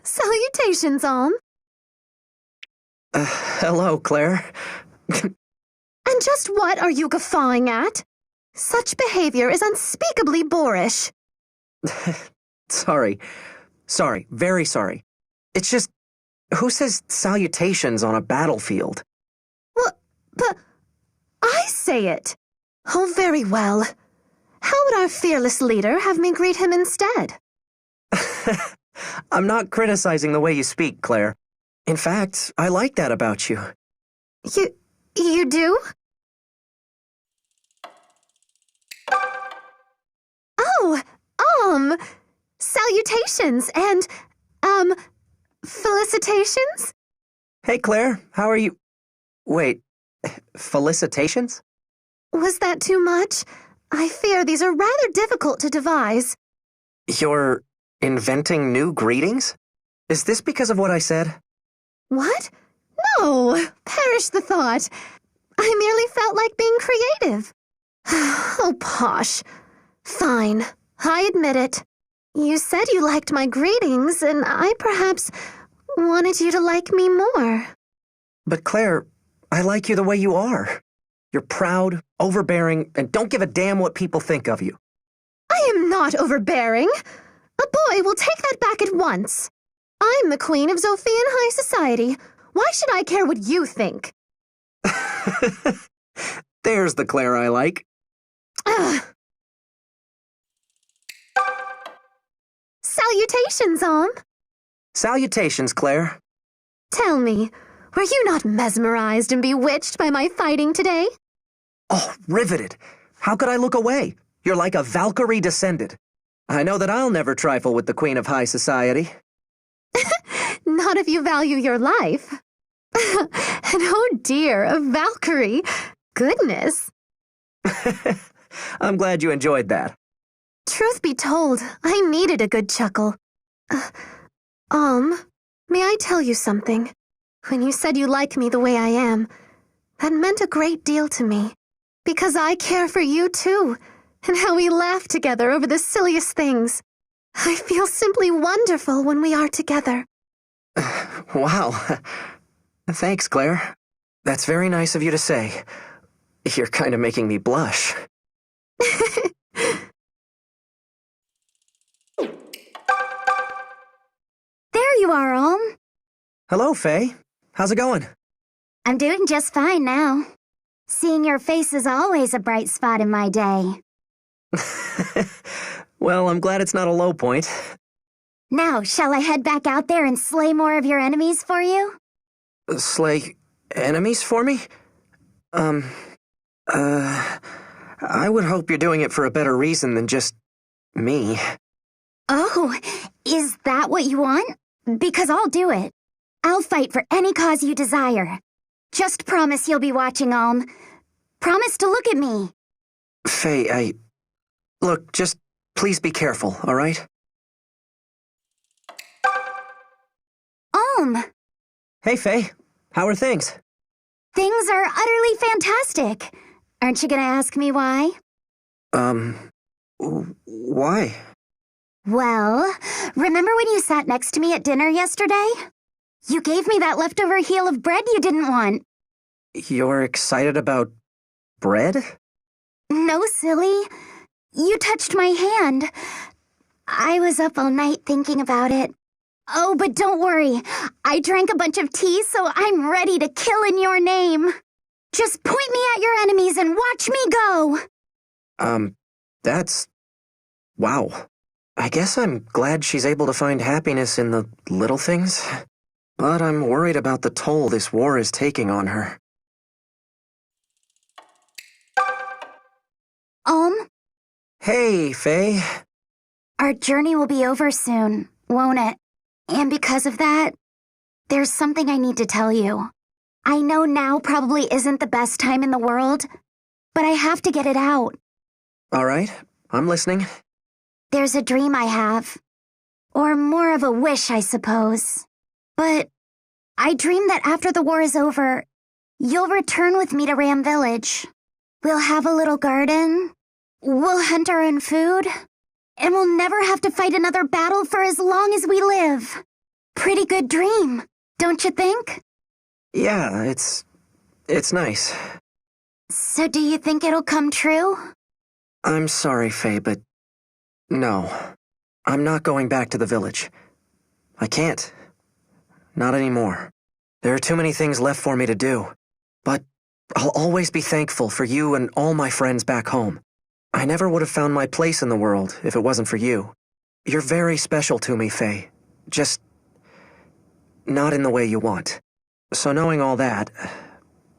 Salutations, Alm. Hello, Claire. And just what are you guffawing at? Such behavior is unspeakably boorish. Sorry, very sorry. It's just, who says salutations on a battlefield? Well, but I say it. Oh, very well. How would our fearless leader have me greet him instead? I'm not criticizing the way you speak, Claire. In fact, I like that about you. You do? Oh, salutations and, felicitations? Hey, Claire, how are you? Wait, felicitations? Was that too much? I fear these are rather difficult to devise. You're inventing new greetings? Is this because of what I said? What? No, perish the thought. I merely felt like being creative. Oh, posh. Fine, I admit it. You said you liked my greetings, and I perhaps wanted you to like me more. But Claire, I like you the way you are. You're proud, overbearing, and don't give a damn what people think of you. I am not overbearing. A boy will take that back at once. I'm the queen of Zophian high society. Why should I care what you think? There's the Claire I like. Ugh. Salutations, Alm. Salutations, Claire. Tell me, were you not mesmerized and bewitched by my fighting today? Oh, riveted. How could I look away? You're like a Valkyrie descended. I know that I'll never trifle with the queen of high society. Not if you value your life. And oh dear, a Valkyrie. Goodness. I'm glad you enjoyed that. Truth be told, I needed a good chuckle. May I tell you something? When you said you like me the way I am, that meant a great deal to me. Because I care for you too, and how we laugh together over the silliest things. I feel simply wonderful when we are together. Wow. Thanks, Claire. That's very nice of you to say. You're kind of making me blush. There you are, Alm. Hello, Faye. How's it going? I'm doing just fine now. Seeing your face is always a bright spot in my day. Well, I'm glad it's not a low point. Now, shall I head back out there and slay more of your enemies for you? Slay enemies for me? I would hope you're doing it for a better reason than just me. Oh, is that what you want? Because I'll do it. I'll fight for any cause you desire. Just promise you'll be watching, Alm. Promise to look at me. Faye, Look, just please be careful, all right? Alm! Hey, Faye. How are things? Things are utterly fantastic. Aren't you gonna ask me why? Why? Well, remember when you sat next to me at dinner yesterday? You gave me that leftover heel of bread you didn't want. You're excited about bread? No, silly. You touched my hand. I was up all night thinking about it. Oh, but don't worry. I drank a bunch of tea, so I'm ready to kill in your name. Just point me at your enemies and watch me go. That's... Wow. I guess I'm glad she's able to find happiness in the little things. But I'm worried about the toll this war is taking on her. Hey, Faye. Our journey will be over soon, won't it? And because of that, there's something I need to tell you. I know now probably isn't the best time in the world, but I have to get it out. All right, I'm listening. There's a dream I have. Or more of a wish, I suppose. But I dream that after the war is over, you'll return with me to Ram Village. We'll have a little garden, we'll hunt our own food, and we'll never have to fight another battle for as long as we live. pretty good dream, don't you think? Yeah, it's nice. So do you think it'll come true? I'm sorry, Faye, but no. I'm not going back to the village. I can't. Not anymore. There are too many things left for me to do. But I'll always be thankful for you and all my friends back home. I never would have found my place in the world if it wasn't for you. You're very special to me, Faye. Just not in the way you want. So knowing all that,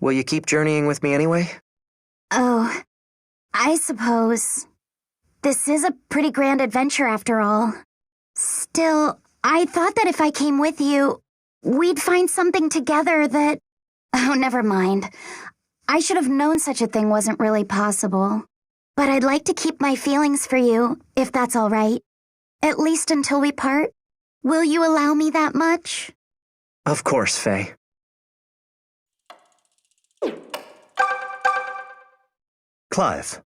will you keep journeying with me anyway? Oh, I suppose. This is a pretty grand adventure after all. Still, I thought that if I came with you, we'd find something together that... Oh, never mind. I should have known such a thing wasn't really possible. But I'd like to keep my feelings for you, if that's all right. At least until we part. Will you allow me that much? Of course, Faye. Clive.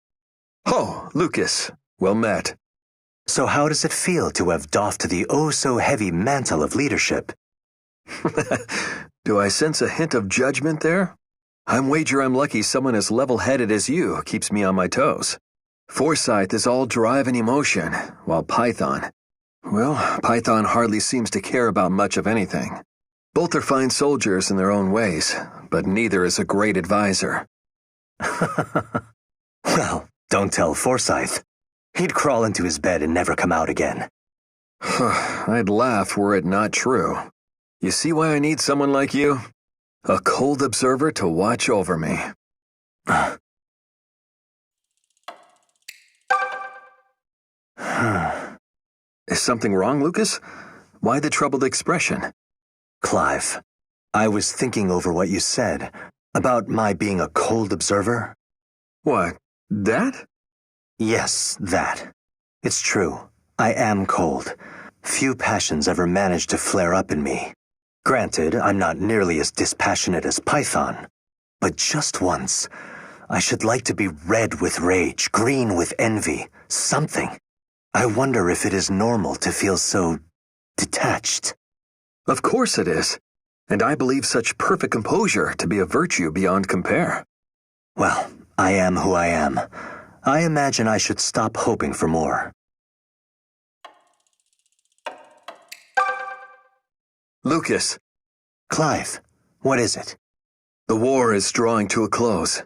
Oh, Lucas. Well met. So how does it feel to have doffed the oh-so-heavy mantle of leadership? Do I sense a hint of judgment there? I'm wager I'm lucky someone as level-headed as you keeps me on my toes. Forsyth is all drive and emotion, while Python... Well, Python hardly seems to care about much of anything. Both are fine soldiers in their own ways, but neither is a great advisor. Well, don't tell Forsyth. He'd crawl into his bed and never come out again. I'd laugh were it not true. You see why I need someone like you? A cold observer to watch over me. Is something wrong, Lucas? Why the troubled expression? Clive, I was thinking over what you said about my being a cold observer. What, that? Yes, that. It's true. I am cold. Few passions ever manage to flare up in me. Granted, I'm not nearly as dispassionate as Python. But just once, I should like to be red with rage, green with envy, something. I wonder if it is normal to feel so detached. Of course it is. And I believe such perfect composure to be a virtue beyond compare. Well, I am who I am. I imagine I should stop hoping for more. Lucas. Clive, what is it? The war is drawing to a close.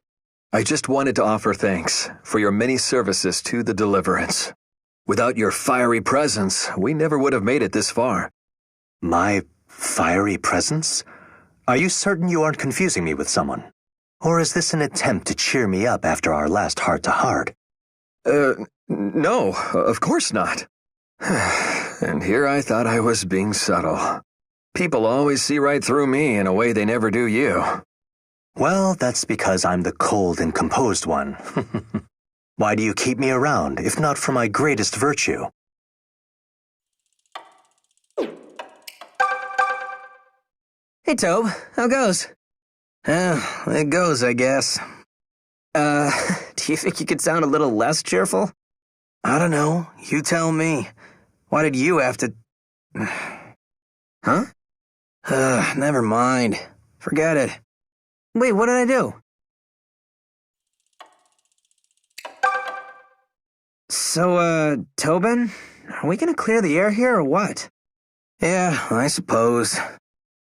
I just wanted to offer thanks for your many services to the Deliverance. Without your fiery presence, we never would have made it this far. My fiery presence? Are you certain you aren't confusing me with someone? Or is this an attempt to cheer me up after our last heart-to-heart? No, of course not. And here I thought I was being subtle. People always see right through me in a way they never do you. Well, that's because I'm the cold and composed one. Why do you keep me around, if not for my greatest virtue? Hey, Tobe. How goes? It goes, I guess. Do you think you could sound a little less cheerful? I don't know. You tell me. Why did you have to... Huh? Never mind. Forget it. Wait, what did I do? So, Tobin, are we gonna clear the air here or what? Yeah, I suppose.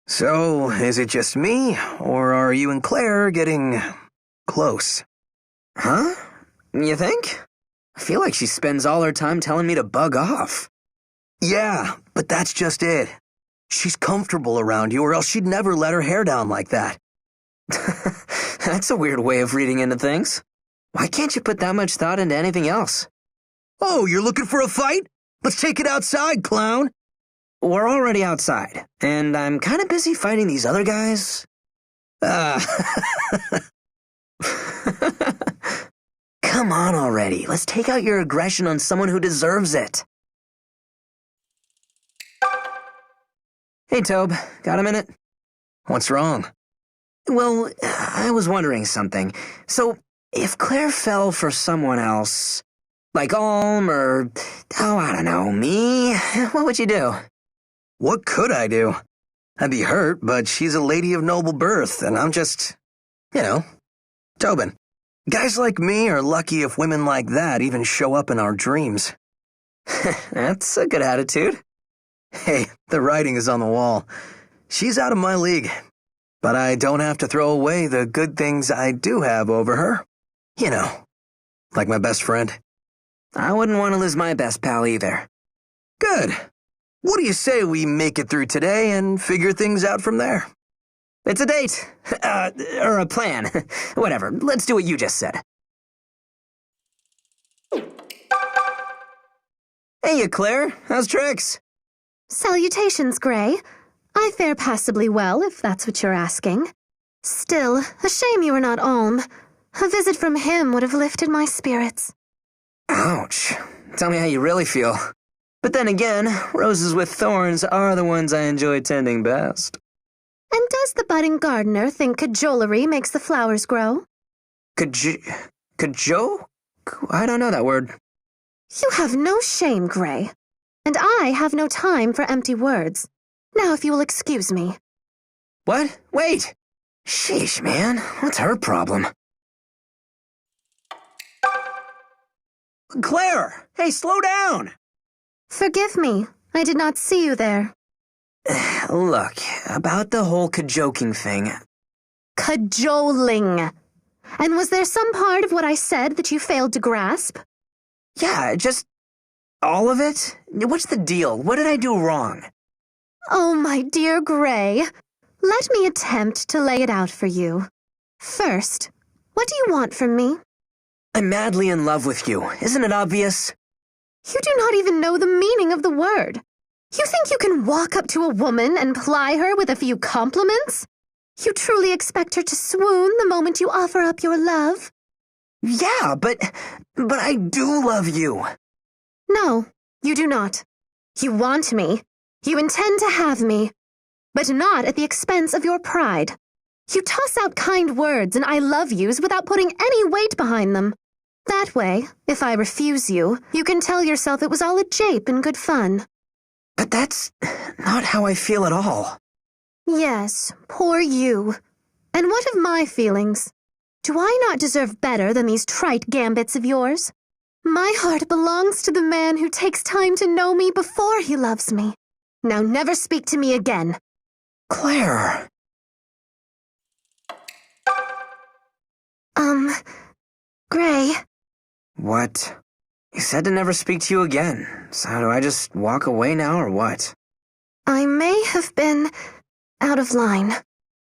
So, is it just me, or are you and Claire getting close? Huh? You think? I feel like she spends all her time telling me to bug off. Yeah, but that's just it. She's comfortable around you, or else she'd never let her hair down like that. That's a weird way of reading into things. Why can't you put that much thought into anything else? Oh, you're looking for a fight? Let's take it outside, clown. We're already outside, and I'm kind of busy fighting these other guys. Come on already. Let's take out your aggression on someone who deserves it. Hey, Tobe. Got a minute? What's wrong? Well, I was wondering something. So, if Claire fell for someone else, like Alm or, I don't know, me, what would you do? What could I do? I'd be hurt, but she's a lady of noble birth, and I'm just, Tobin. Guys like me are lucky if women like that even show up in our dreams. That's a good attitude. Hey, the writing is on the wall. She's out of my league, but I don't have to throw away the good things I do have over her. Like my best friend. I wouldn't want to lose my best pal either. Good. What do you say we make it through today and figure things out from there? It's a date. Or a plan. Whatever, let's do what you just said. Hey, Claire. How's tricks? Salutations, Gray. I fare passably well, if that's what you're asking. Still, a shame you were not Ulm. A visit from him would have lifted my spirits. Ouch. Tell me how you really feel. But then again, roses with thorns are the ones I enjoy tending best. And does the budding gardener think cajolery makes the flowers grow? Cajo? I don't know that word. You have no shame, Gray. And I have no time for empty words. Now, if you will excuse me. What? Wait! Sheesh, man. What's her problem? Claire! Hey, slow down! Forgive me. I did not see you there. Look, about the whole cajoking thing. Cajoling. And was there some part of what I said that you failed to grasp? Yeah, just all of it? What's the deal? What did I do wrong? Oh, my dear Gray. Let me attempt to lay it out for you. First, what do you want from me? I'm madly in love with you. Isn't it obvious? You do not even know the meaning of the word. You think you can walk up to a woman and ply her with a few compliments? You truly expect her to swoon the moment you offer up your love? Yeah, but I do love you. No, you do not. You want me. You intend to have me. But not at the expense of your pride. You toss out kind words and I love yous without putting any weight behind them. That way, if I refuse you, you can tell yourself it was all a jape and good fun. But that's not how I feel at all. Yes, poor you. And what of my feelings? Do I not deserve better than these trite gambits of yours? My heart belongs to the man who takes time to know me before he loves me. Now never speak to me again. Claire. Gray. What? You said to never speak to you again, so do I just walk away now or what? I may have been out of line.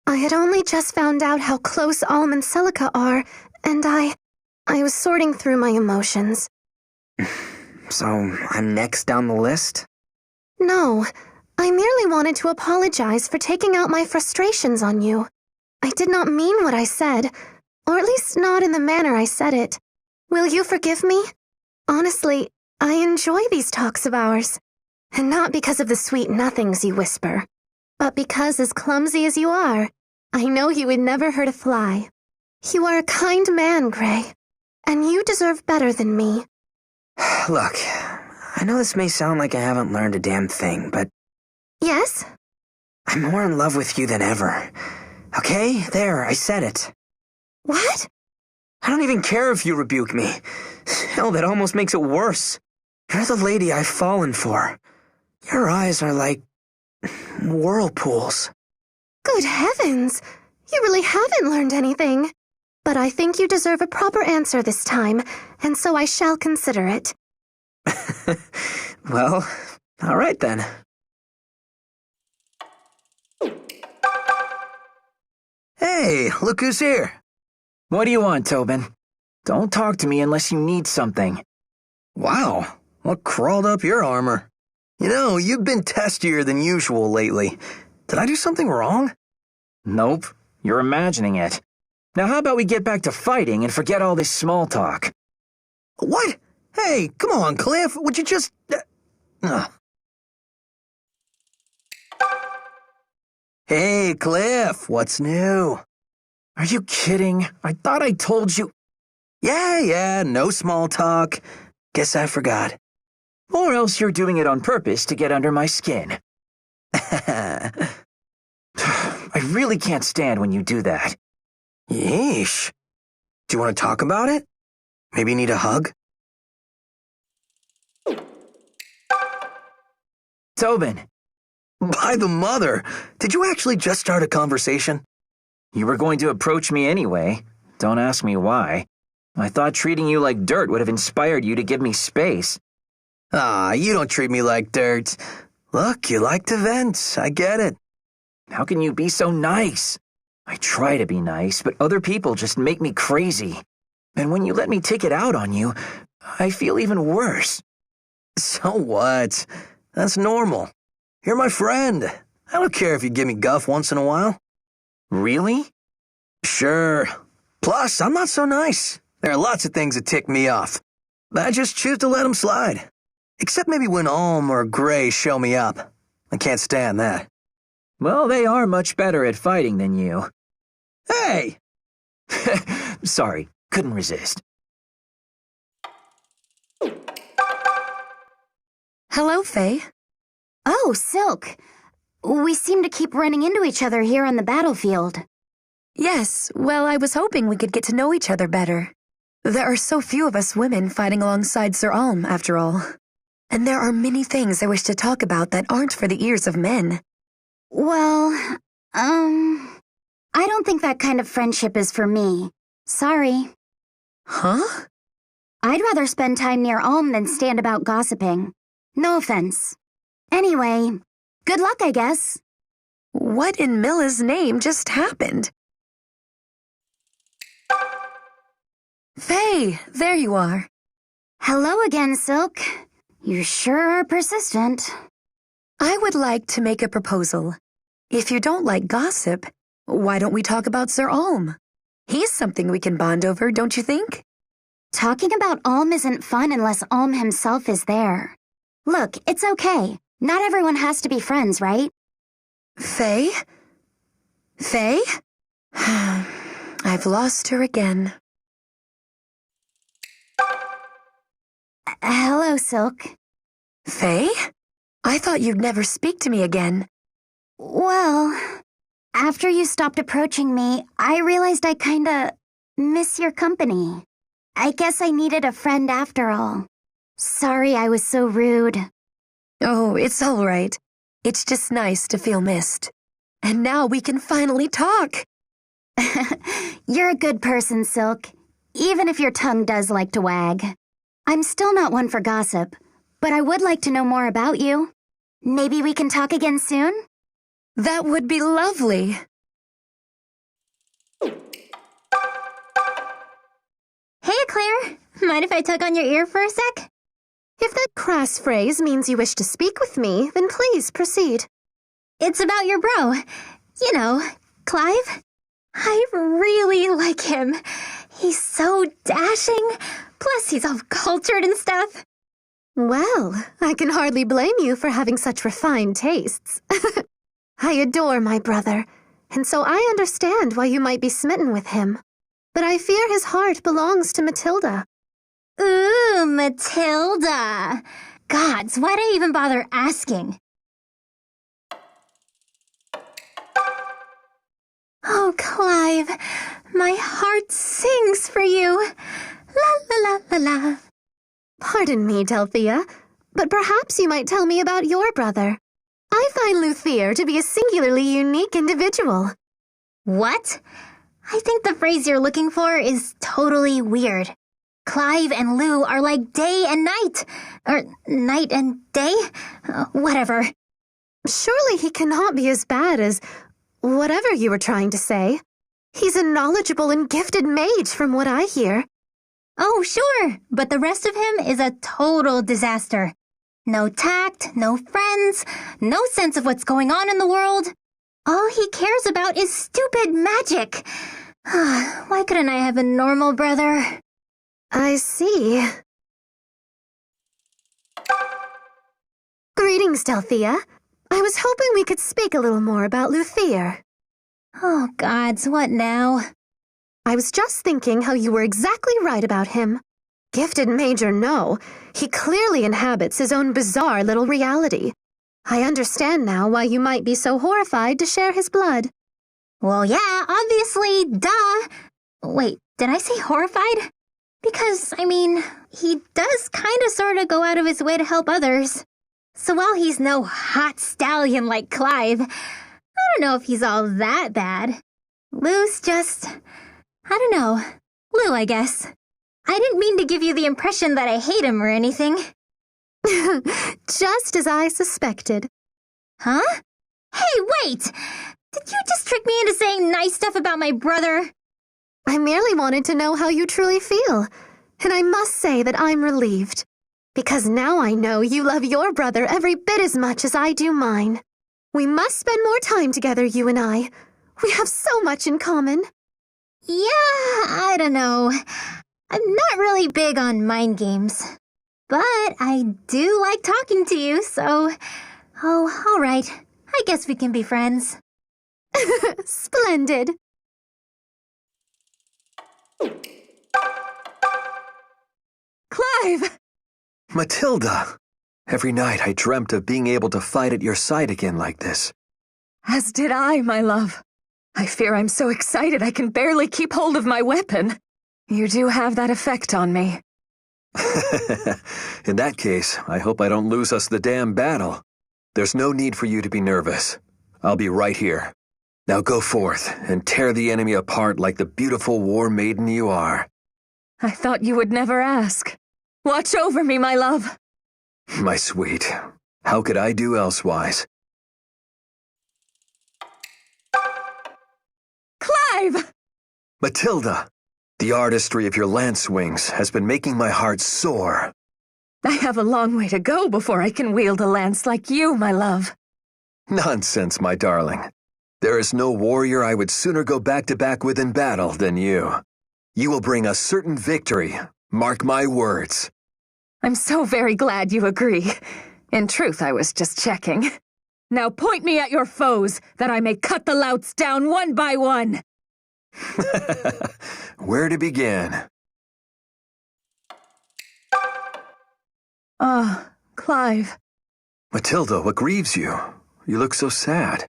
I had only just found out how close Alm and Celica are, and I was sorting through my emotions. So I'm next down the list? No, I merely wanted to apologize for taking out my frustrations on you. I did not mean what I said, or at least not in the manner I said it. Will you forgive me? Honestly, I enjoy these talks of ours. And not because of the sweet nothings you whisper, but because, as clumsy as you are, I know you would never hurt a fly. You are a kind man, Gray, and you deserve better than me. Look, I know this may sound like I haven't learned a damn thing, but... Yes? I'm more in love with you than ever. Okay, there, I said it. What? I don't even care if you rebuke me. Hell, that almost makes it worse. You're the lady I've fallen for. Your eyes are like whirlpools. Good heavens! You really haven't learned anything. But I think you deserve a proper answer this time, and so I shall consider it. Well, all right then. Hey, look who's here. What do you want, Tobin? Don't talk to me unless you need something. Wow, what crawled up your armor? You've been testier than usual lately. Did I do something wrong? Nope, you're imagining it. Now how about we get back to fighting and forget all this small talk? What? Hey, come on, Cliff, would you just... Hey, Cliff, what's new? Are you kidding? I thought I told you. Yeah, no small talk. Guess I forgot. Or else you're doing it on purpose to get under my skin. I really can't stand when you do that. Yeesh. Do you want to talk about it? Maybe you need a hug? Tobin, By the mother! Did you actually just start a conversation? you were going to approach me anyway. Don't ask me why. I thought treating you like dirt would have inspired you to give me space. Ah, you don't treat me like dirt. Look, you like to vent. I get it. How can you be so nice? I try to be nice, but other people just make me crazy. And when you let me take it out on you, I feel even worse. So what? That's normal. You're my friend. I don't care if you give me guff once in a while. Really? Sure. Plus, I'm not so nice. There are lots of things that tick me off. But I just choose to let them slide. Except maybe when Alm or Gray show me up. I can't stand that. Well, they are much better at fighting than you. Hey! Sorry, couldn't resist. Hello, Faye. Oh, Silk. We seem to keep running into each other here on the battlefield. Yes, well, I was hoping we could get to know each other better. There are so few of us women fighting alongside Sir Alm, after all. And there are many things I wish to talk about that aren't for the ears of men. Well, I don't think that kind of friendship is for me. Sorry. Huh? I'd rather spend time near Alm than stand about gossiping. No offense. Anyway, good luck, I guess. What in Milla's name just happened? Faye, there you are. Hello again, Silk. You sure are persistent. I would like to make a proposal. If you don't like gossip, why don't we talk about Sir Alm? He's something we can bond over, don't you think? Talking about Alm isn't fun unless Alm himself is there. Look, it's okay. Not everyone has to be friends, right? Faye? Faye? I've lost her again. Hello, Silk. Faye? I thought you'd never speak to me again. Well, after you stopped approaching me, I realized I kinda miss your company. I guess I needed a friend after all. Sorry I was so rude. Oh, it's all right. It's just nice to feel missed. And now we can finally talk. You're a good person, Silk, even if your tongue does like to wag. I'm still not one for gossip, but I would like to know more about you. Maybe we can talk again soon? That would be lovely. Hey, Claire. Mind if I tug on your ear for a sec? If that crass phrase means you wish to speak with me, then please proceed. It's about your bro. You know, Clive. I really like him. He's so dashing. Plus, he's all cultured and stuff. Well, I can hardly blame you for having such refined tastes. I adore my brother, and so I understand why you might be smitten with him. But I fear his heart belongs to Matilda. Ooh, Matilda. Gods, why'd I even bother asking? Oh, Clive, my heart sings for you. La la la la la. Pardon me, Delthea, but perhaps you might tell me about your brother. I find Luthier to be a singularly unique individual. What? I think the phrase you're looking for is totally weird. Clive and Lou are like day and night. Or night and day? Whatever. Surely he cannot be as bad as whatever you were trying to say. He's a knowledgeable and gifted mage from what I hear. Oh, sure, but the rest of him is a total disaster. No tact, no friends, no sense of what's going on in the world. All he cares about is stupid magic. Why couldn't I have a normal brother? I see. Greetings, Delthea. I was hoping we could speak a little more about Luthier. Oh, gods, what now? I was just thinking how you were exactly right about him. Gifted mage or no, he clearly inhabits his own bizarre little reality. I understand now why you might be so horrified to share his blood. Well, yeah, obviously, duh. Wait, did I say horrified? Because, he does kinda sorta go out of his way to help others. So while he's no hot stallion like Clive, I don't know if he's all that bad. Lou's just... I don't know. Lou, I guess. I didn't mean to give you the impression that I hate him or anything. Just as I suspected. Huh? Hey, wait! Did you just trick me into saying nice stuff about my brother? I merely wanted to know how you truly feel. And I must say that I'm relieved. Because now I know you love your brother every bit as much as I do mine. We must spend more time together, you and I. We have so much in common. Yeah, I don't know. I'm not really big on mind games. But I do like talking to you, so... Oh, all right. I guess we can be friends. Splendid. Clive! Matilda! Every night I dreamt of being able to fight at your side again like this. As did I, my love. I fear I'm so excited I can barely keep hold of my weapon. You do have that effect on me. In that case, I hope I don't lose us the damn battle. There's no need for you to be nervous. I'll be right here. Now go forth and tear the enemy apart like the beautiful war maiden you are. I thought you would never ask. Watch over me, my love. My sweet, how could I do elsewise? Clive! Matilda, the artistry of your lance wings has been making my heart soar. I have a long way to go before I can wield a lance like you, my love. Nonsense, my darling. There is no warrior I would sooner go back-to-back with in battle than you. You will bring us certain victory. Mark my words. I'm so very glad you agree. In truth, I was just checking. Now point me at your foes, that I may cut the louts down one by one. Where to begin? Clive. Matilda, what grieves you? You look so sad.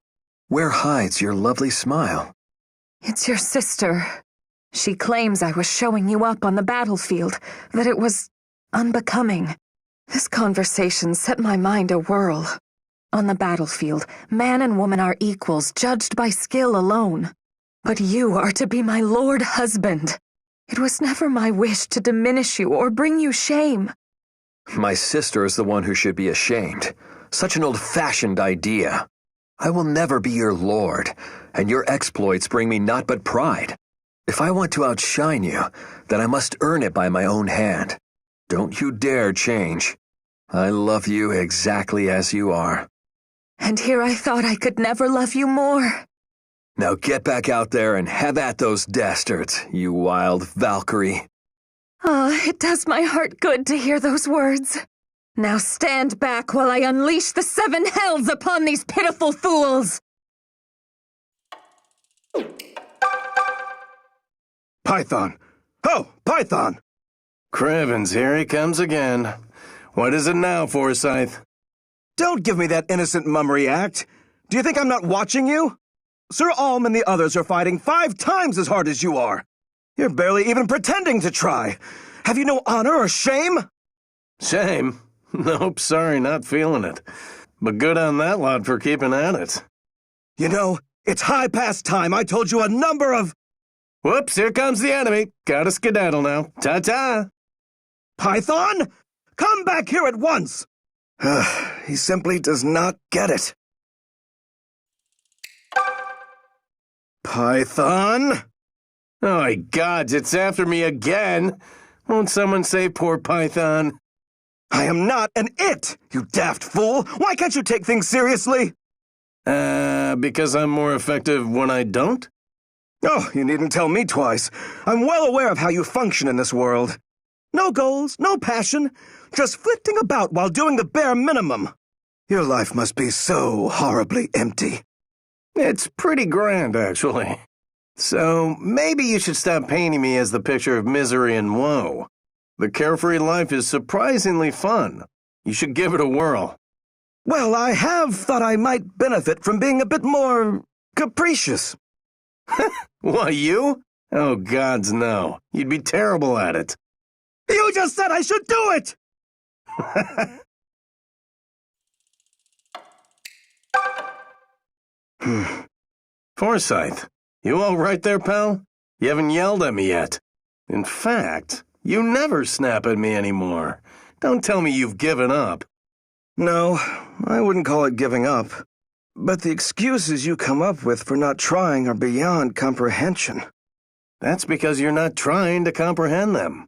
Where hides your lovely smile? It's your sister. She claims I was showing you up on the battlefield, that it was unbecoming. This conversation set my mind a whirl. On the battlefield, man and woman are equals, judged by skill alone. But you are to be my lord husband. It was never my wish to diminish you or bring you shame. My sister is the one who should be ashamed. Such an old-fashioned idea. I will never be your lord, and your exploits bring me naught but pride. If I want to outshine you, then I must earn it by my own hand. Don't you dare change. I love you exactly as you are. And here I thought I could never love you more. Now get back out there and have at those dastards, you wild Valkyrie. It does my heart good to hear those words. Now stand back while I unleash the 7 hells upon these pitiful fools. Python! Oh, Python! Crevens, here he comes again. What is it now, Forsyth? Don't give me that innocent mummery act. Do you think I'm not watching you? Sir Alm and the others are fighting 5 times as hard as you are. You're barely even pretending to try. Have you no honor or shame? Shame? Nope, sorry, not feeling it. But good on that lot for keeping at it. You know, it's high past time I told you a number of... Whoops, here comes the enemy. Gotta skedaddle now. Ta-ta! Python? Come back here at once! He simply does not get it. Python? Oh my gods, it's after me again. Won't someone say poor Python? I am not an it, you daft fool. Why can't you take things seriously? Because I'm more effective when I don't? Oh, you needn't tell me twice. I'm well aware of how you function in this world. No goals, no passion, just flitting about while doing the bare minimum. Your life must be so horribly empty. It's pretty grand, actually. So maybe you should stop painting me as the picture of misery and woe. The carefree life is surprisingly fun. You should give it a whirl. Well, I have thought I might benefit from being a bit more capricious. What, you? Oh, gods, no. You'd be terrible at it. You just said I should do it! Forsyth, you all right there, pal? You haven't yelled at me yet. In fact, you never snap at me anymore. Don't tell me you've given up. No, I wouldn't call it giving up. But the excuses you come up with for not trying are beyond comprehension. That's because you're not trying to comprehend them.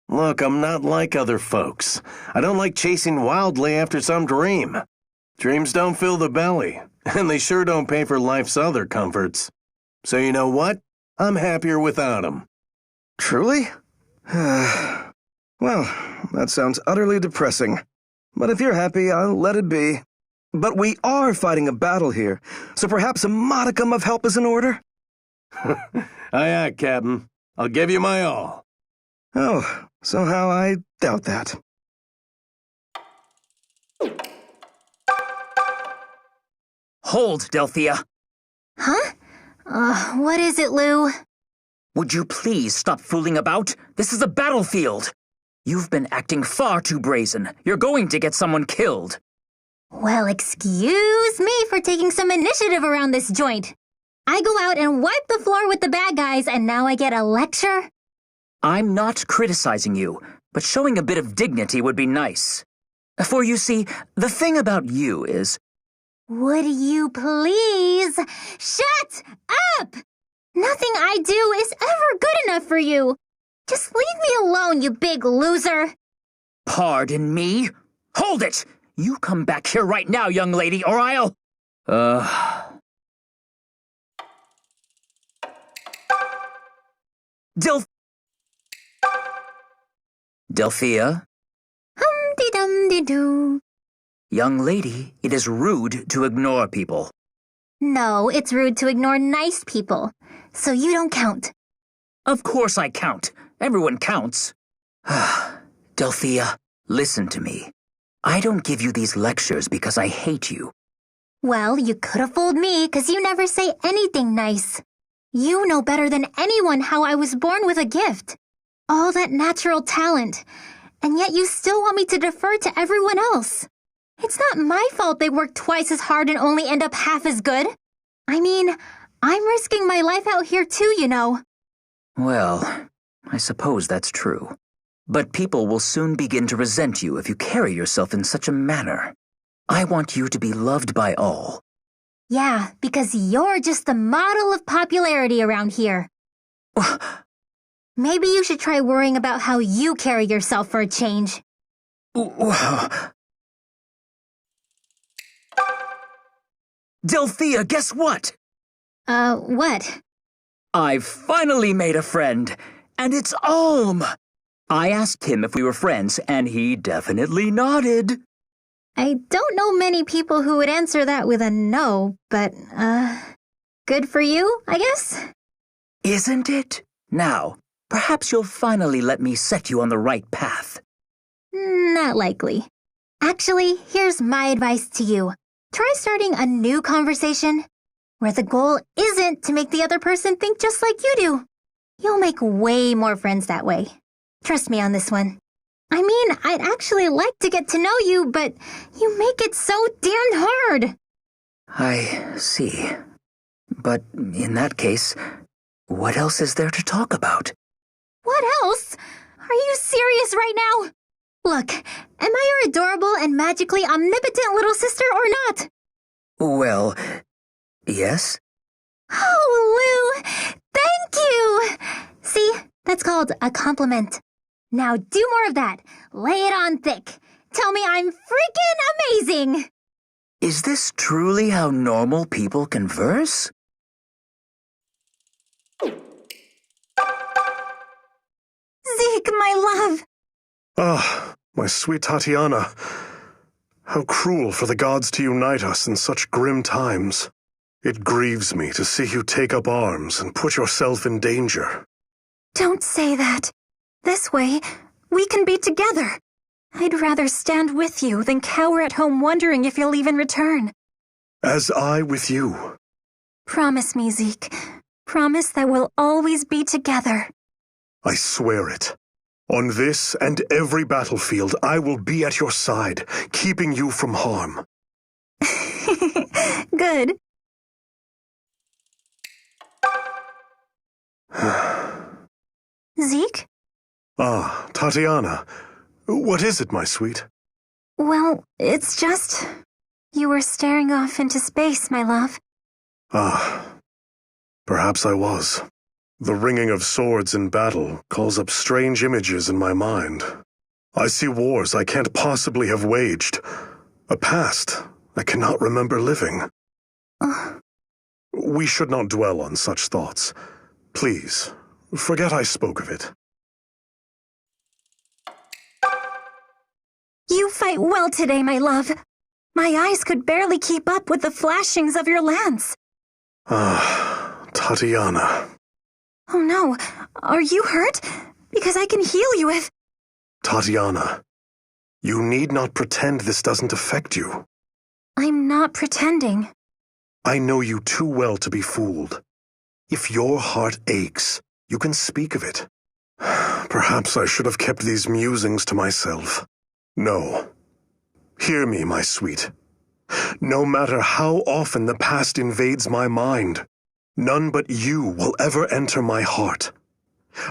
Look, I'm not like other folks. I don't like chasing wildly after some dream. Dreams don't fill the belly, and they sure don't pay for life's other comforts. So you know what? I'm happier without them. Truly? Well, that sounds utterly depressing. But if you're happy, I'll let it be. But we are fighting a battle here, so perhaps a modicum of help is in order? Aye, aye, Captain. I'll give you my all. Oh, somehow I doubt that. Hold, Delphia. Huh? What is it, Lou? Would you please stop fooling about? This is a battlefield. You've been acting far too brazen. You're going to get someone killed. Well, excuse me for taking some initiative around this joint. I go out and wipe the floor with the bad guys, and now I get a lecture? I'm not criticizing you, but showing a bit of dignity would be nice. For you see, the thing about you is... Would you please shut up? Nothing I do is ever good enough for you. Just leave me alone, you big loser. Pardon me? Hold it! You come back here right now, young lady, or I'll... Delphia? Hum-de-dum-de-doo. Young lady, it is rude to ignore people. No, it's rude to ignore nice people. So you don't count. Of course I count. Everyone counts. Delphia, listen to me. I don't give you these lectures because I hate you. Well, you could have fooled me because you never say anything nice. You know better than anyone how I was born with a gift. All that natural talent. And yet you still want me to defer to everyone else. It's not my fault they work twice as hard and only end up half as good. I mean, I'm risking my life out here too, you know. Well, I suppose that's true. But people will soon begin to resent you if you carry yourself in such a manner. I want you to be loved by all. Yeah, because you're just the model of popularity around here. Maybe you should try worrying about how you carry yourself for a change. Delphia, guess what? What? I've finally made a friend, and it's Alm. I asked him if we were friends, and he definitely nodded. I don't know many people who would answer that with a no, but, good for you, I guess? Isn't it? Now, perhaps you'll finally let me set you on the right path. Not likely. Actually, here's my advice to you. Try starting a new conversation, where the goal isn't to make the other person think just like you do. You'll make way more friends that way. Trust me on this one. I mean, I'd actually like to get to know you, but you make it so damned hard. I see. But in that case, what else is there to talk about? What else? Are you serious right now? Look, am I your adorable and magically omnipotent little sister or not? Well, yes. Oh, Lou, thank you! See, that's called a compliment. Now do more of that. Lay it on thick. Tell me I'm freaking amazing! Is this truly how normal people converse? Zeke, my love! Ah, my sweet Tatiana. How cruel for the gods to unite us in such grim times. It grieves me to see you take up arms and put yourself in danger. Don't say that. This way, we can be together. I'd rather stand with you than cower at home wondering if you'll even return. As I with you. Promise me, Zeke. promise that we'll always be together. I swear it. On this and every battlefield, I will be at your side, keeping you from harm. Good. Zeke? Ah, Tatiana. What is it, my sweet? Well, it's just... You were staring off into space, my love. Ah, perhaps I was. The ringing of swords in battle calls up strange images in my mind. I see wars I can't possibly have waged. A past I cannot remember living. We should not dwell on such thoughts. Please, forget I spoke of it. You fight well today, my love. My eyes could barely keep up with the flashings of your lance. Ah, Tatiana. Oh no, are you hurt? Because I can heal you if... Tatiana, you need not pretend this doesn't affect you. I'm not pretending. I know you too well to be fooled. If your heart aches, you can speak of it. Perhaps I should have kept these musings to myself. No. Hear me, my sweet. No matter how often the past invades my mind, none but you will ever enter my heart.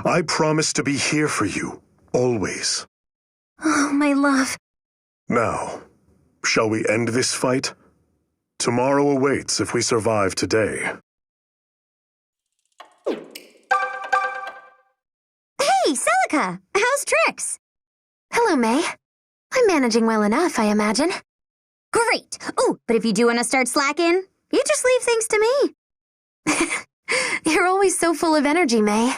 I promise to be here for you, always. Oh, my love. Now, shall we end this fight? Tomorrow awaits if we survive today. Hey, Celica! How's Trix? Hello, May. I'm managing well enough, I imagine. Great! Oh, but if you do want to start slacking, you just leave things to me. You're always so full of energy, May.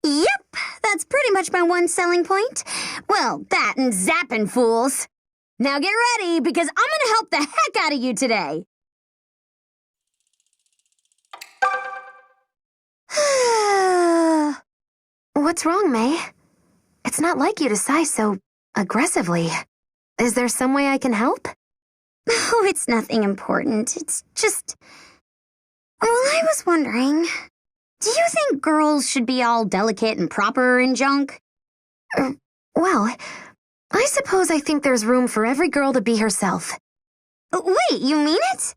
Yep, that's pretty much my one selling point. Well, that and zapping fools. Now get ready, because I'm gonna help the heck out of you today. What's wrong, May? It's not like you to sigh so aggressively. Is there some way I can help? Oh, it's nothing important. It's just... Well, I was wondering, do you think girls should be all delicate and proper and junk? Well, I suppose I think there's room for every girl to be herself. Wait, you mean it?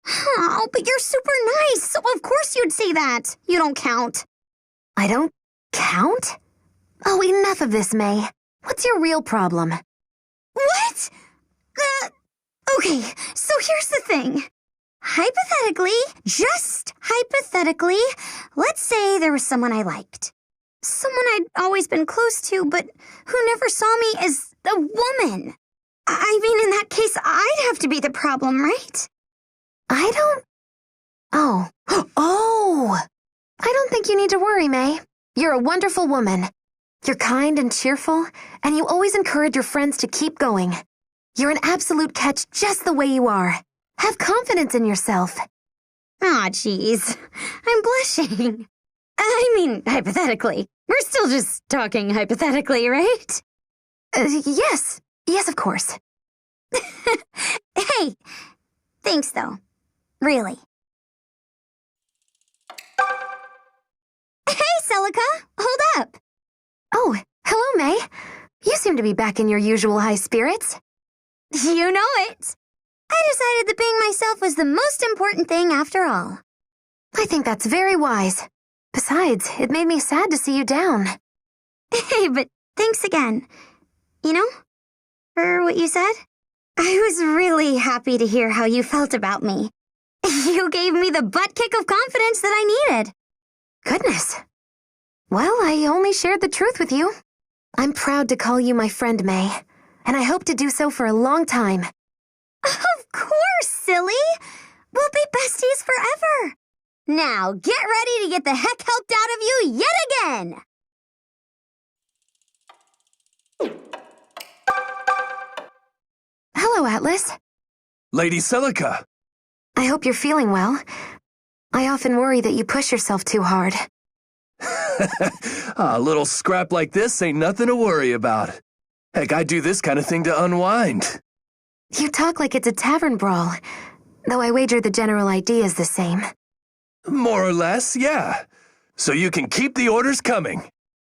Oh, but you're super nice, so of course you'd say that. You don't count. I don't count? Oh, enough of this, May. What's your real problem? What? Okay, so here's the thing. Hypothetically, just hypothetically, let's say there was someone I liked. Someone I'd always been close to, but who never saw me as a woman. I mean, in that case, I'd have to be the problem, right? I don't... Oh. Oh! I don't think you need to worry, May. You're a wonderful woman. You're kind and cheerful, and you always encourage your friends to keep going. You're an absolute catch just the way you are. Have confidence in yourself. Aw, jeez. I'm blushing. I mean, hypothetically. We're still just talking hypothetically, right? Yes. Yes, of course. Hey, thanks, though. Really. Hey, Celica, hold up. Oh, hello, May. You seem to be back in your usual high spirits. You know it. I decided that being myself was the most important thing after all. I think that's very wise. Besides, it made me sad to see you down. Hey, but thanks again. You know, for what you said, I was really happy to hear how you felt about me. You gave me the butt kick of confidence that I needed. Goodness. Well, I only shared the truth with you. I'm proud to call you my friend, May, and I hope to do so for a long time. Of course, silly. We'll be besties forever. Now, get ready to get the heck helped out of you yet again. Hello, Atlas. Lady Celica! I hope you're feeling well. I often worry that you push yourself too hard. A little scrap like this ain't nothing to worry about. Heck, I do this kind of thing to unwind. You talk like it's a tavern brawl, though I wager the general idea is the same. More or less, yeah. So you can keep the orders coming.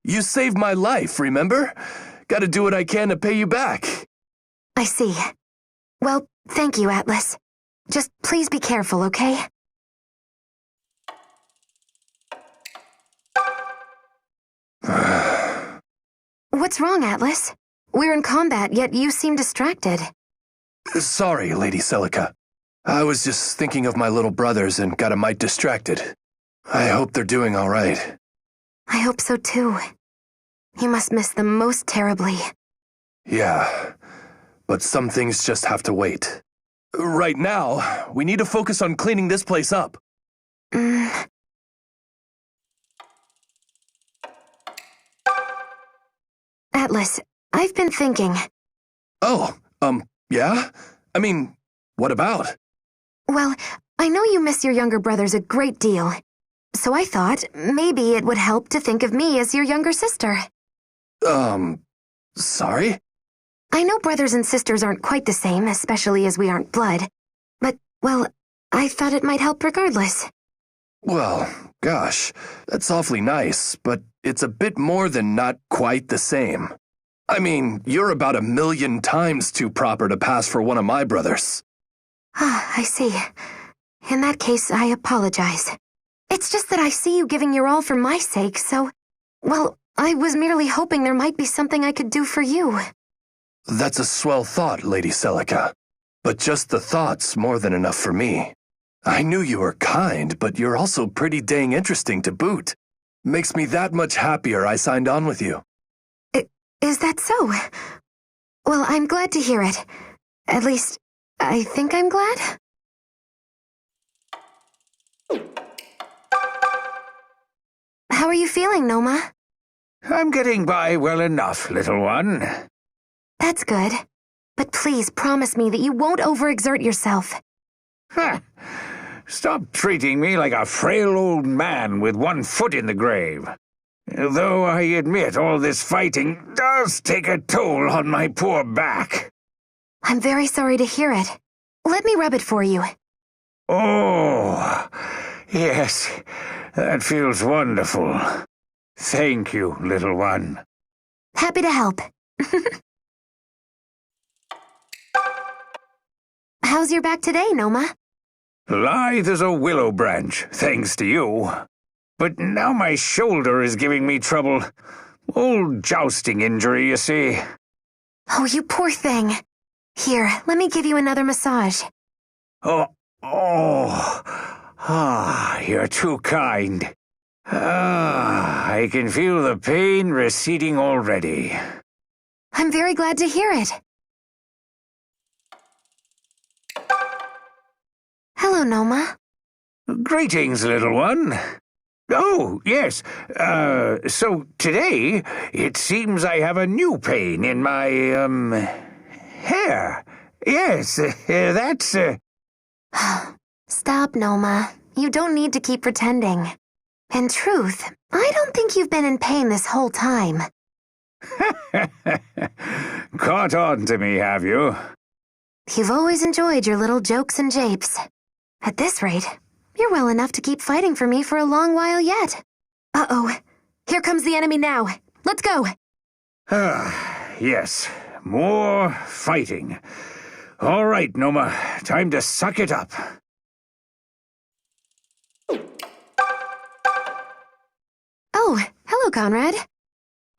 You saved my life, remember? Gotta do what I can to pay you back. I see. Well, thank you, Atlas. Just please be careful, okay? What's wrong, Atlas? We're in combat, yet you seem distracted. Sorry, Lady Celica. I was just thinking of my little brothers and got a mite distracted. I hope they're doing all right. I hope so too. You must miss them most terribly. Yeah, but some things just have to wait. Right now, we need to focus on cleaning this place up. Atlas, I've been thinking. Oh, yeah? I mean, what about? Well, I know you miss your younger brothers a great deal. So I thought maybe it would help to think of me as your younger sister. Sorry? I know brothers and sisters aren't quite the same, especially as we aren't blood. But, well, I thought it might help regardless. Well, gosh, that's awfully nice, but it's a bit more than not quite the same. I mean, you're about 1,000,000 times too proper to pass for one of my brothers. Ah, I see. In that case, I apologize. It's just that I see you giving your all for my sake, so... Well, I was merely hoping there might be something I could do for you. That's a swell thought, Lady Celica. But just the thought's more than enough for me. I knew you were kind, but you're also pretty dang interesting to boot. Makes me that much happier I signed on with you. Is that so? Well, I'm glad to hear it. At least, I think I'm glad. How are you feeling, Noma? I'm getting by well enough, little one. That's good. But please promise me that you won't overexert yourself. Ha! Stop treating me like a frail old man with one foot in the grave. Though I admit all this fighting does take a toll on my poor back. I'm very sorry to hear it. Let me rub it for you. Oh, yes, that feels wonderful. Thank you, little one. Happy to help. How's your back today, Noma? Lithe as a willow branch, thanks to you. But now my shoulder is giving me trouble. Old jousting injury, you see. Oh, you poor thing. Here, let me give you another massage. You're too kind. I can feel the pain receding already. I'm very glad to hear it. Hello, Noma. Greetings, little one. Oh, yes. So today, it seems I have a new pain in my, hair. Yes, that's, Stop, Noma. You don't need to keep pretending. In truth, I don't think you've been in pain this whole time. Caught on to me, have you? You've always enjoyed your little jokes and japes. At this rate, you're well enough to keep fighting for me for a long while yet. Uh-oh. Here comes the enemy now. Let's go. Yes. More fighting. All right, Noma. Time to suck it up. Oh, hello, Conrad.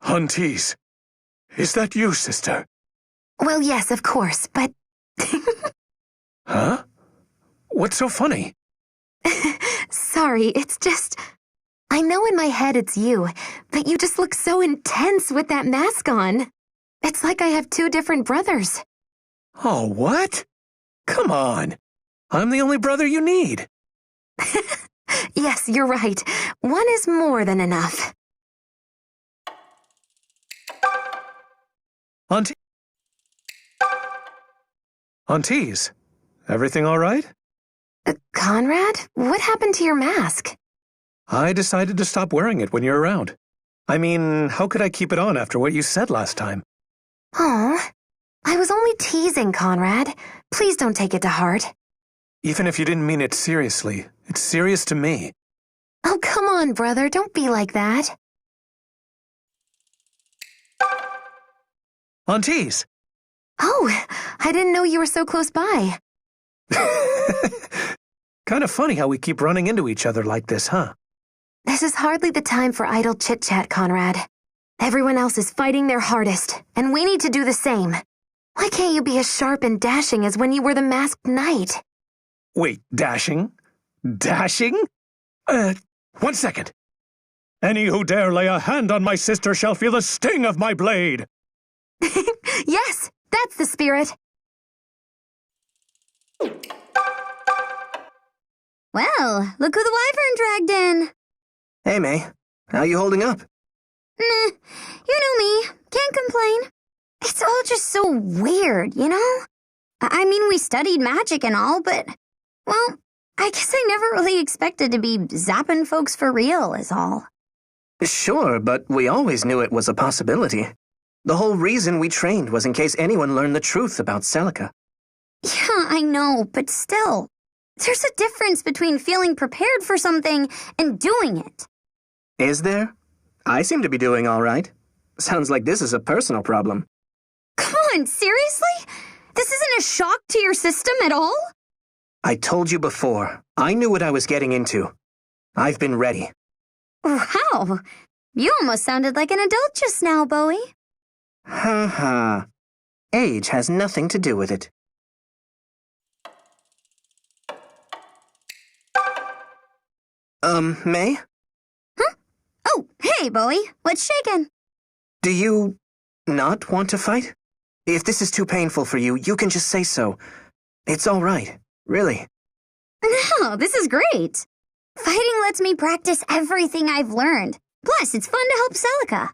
Hunties. Is that you, sister? Well, yes, of course, but... Huh? What's so funny? Sorry, it's just... I know in my head it's you, but you just look so intense with that mask on. It's like I have two different brothers. Oh, what? Come on. I'm the only brother you need. Yes, you're right. One is more than enough. Aunties, everything all right? Conrad, what happened to your mask? I decided to stop wearing it when you're around. I mean, how could I keep it on after what you said last time? Oh, I was only teasing, Conrad. Please don't take it to heart. Even if you didn't mean it seriously, It's serious to me. Oh, come on, brother. Don't be like that. Aunties! Oh, I didn't know you were so close by. Kind of funny how we keep running into each other like this, huh? This is hardly the time for idle chit-chat, Conrad. Everyone else is fighting their hardest, and we need to do the same. Why can't you be as sharp and dashing as when you were the masked knight? Wait, dashing? Dashing? 1 second. Any who dare lay a hand on my sister shall feel the sting of my blade. Yes, that's the spirit. Well, look who the wyvern dragged in. Hey, May. How you holding up? Nah, you know me. Can't complain. It's all just so weird, you know? I mean, we studied magic and all, but, well, I guess I never really expected to be zapping folks for real, is all. Sure, but we always knew it was a possibility. The whole reason we trained was in case anyone learned the truth about Celica. Yeah, I know, but still. There's a difference between feeling prepared for something and doing it. Is there? I seem to be doing all right. Sounds like this is a personal problem. Come on, seriously? This isn't a shock to your system at all? I told you before, I knew what I was getting into. I've been ready. Wow. You almost sounded like an adult just now, Bowie. Ha ha. Age has nothing to do with it. May? Huh? Oh, hey, Bowie. What's shaking? Do you not want to fight? If this is too painful for you, you can just say so. It's all right, really. No, this is great. Fighting lets me practice everything I've learned. Plus, it's fun to help Celica.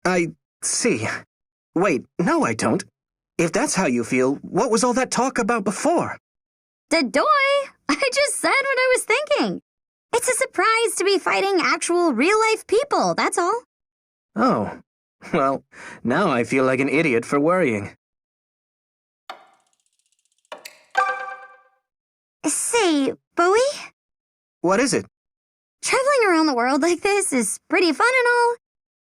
I see. Wait, no, I don't. If that's how you feel, what was all that talk about before? Dadoy! I just said what I was thinking. It's a surprise to be fighting actual real-life people, that's all. Oh, well, now I feel like an idiot for worrying. Say, Bowie? What is it? Traveling around the world like this is pretty fun and all,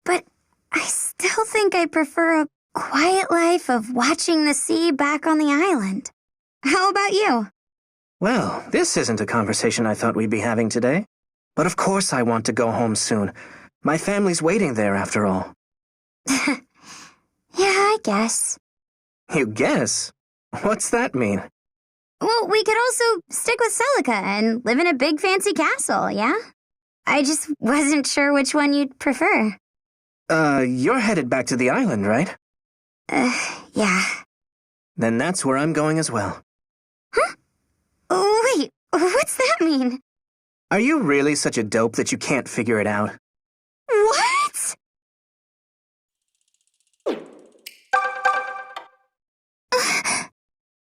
but I still think I prefer a quiet life of watching the sea back on the island. How about you? Well, this isn't a conversation I thought we'd be having today. But of course I want to go home soon. My family's waiting there after all. Yeah, I guess. You guess? What's that mean? Well, we could also stick with Celica and live in a big fancy castle, yeah? I just wasn't sure which one you'd prefer. You're headed back to the island, right? Yeah. Then that's where I'm going as well. Huh? Wait, what's that mean? Are you really such a dope that you can't figure it out? What?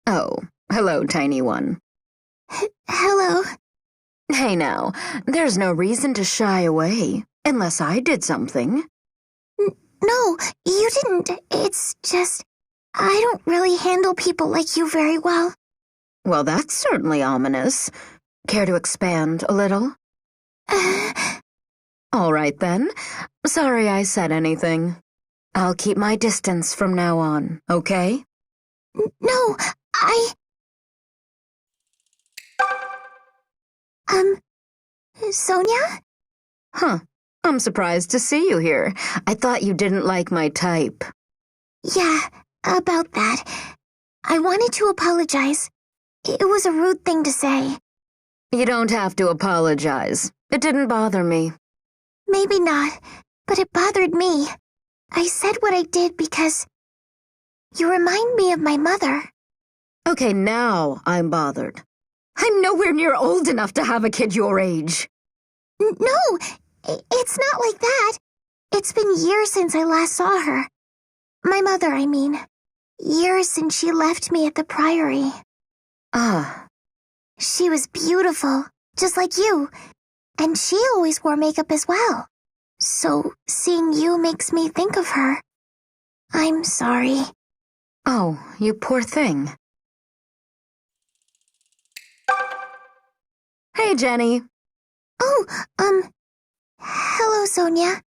Oh, hello, tiny one. Hello. Hey now, there's no reason to shy away, unless I did something. No, you didn't. It's just, I don't really handle people like you very well. Well, that's certainly ominous. Care to expand a little? All right, then. Sorry I said anything. I'll keep my distance from now on, okay? No, Sonia? Huh. I'm surprised to see you here. I thought you didn't like my type. Yeah, about that. I wanted to apologize. It was a rude thing to say. You don't have to apologize. It didn't bother me. Maybe not, but it bothered me. I said what I did because you remind me of my mother. Okay, now I'm bothered. I'm nowhere near old enough to have a kid your age. No, it's not like that. It's been years since I last saw her. My mother, I mean. Years since she left me at the Priory. Ah. She was beautiful, just like you. And she always wore makeup as well. So seeing you makes me think of her. I'm sorry. Oh, you poor thing. Hey, Jenny. Oh, hello, Sonia.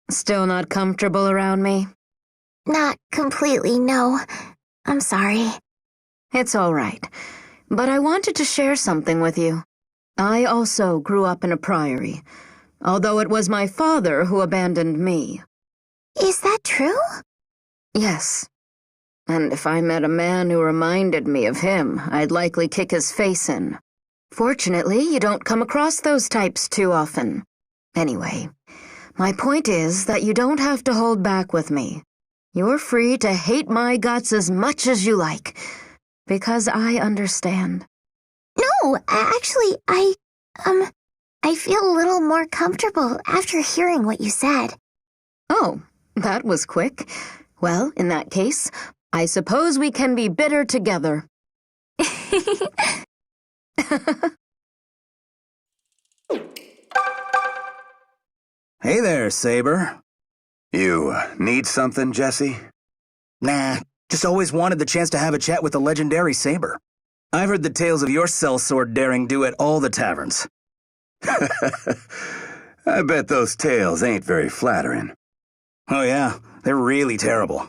Still not comfortable around me? Not completely, no. I'm sorry. It's all right. But I wanted to share something with you. I also grew up in a priory, although it was my father who abandoned me. Is that true? Yes. And if I met a man who reminded me of him, I'd likely kick his face in. Fortunately, you don't come across those types too often. Anyway, my point is that you don't have to hold back with me. You're free to hate my guts as much as you like, because I understand. No, actually, I feel a little more comfortable after hearing what you said. Oh, that was quick. Well, in that case, I suppose we can be bitter together. Hey there, Saber. You need something, Jesse? Nah, just always wanted the chance to have a chat with the legendary Saber. I've heard the tales of your sellsword daring do at all the taverns. I bet those tales ain't very flattering. Oh yeah, they're really terrible.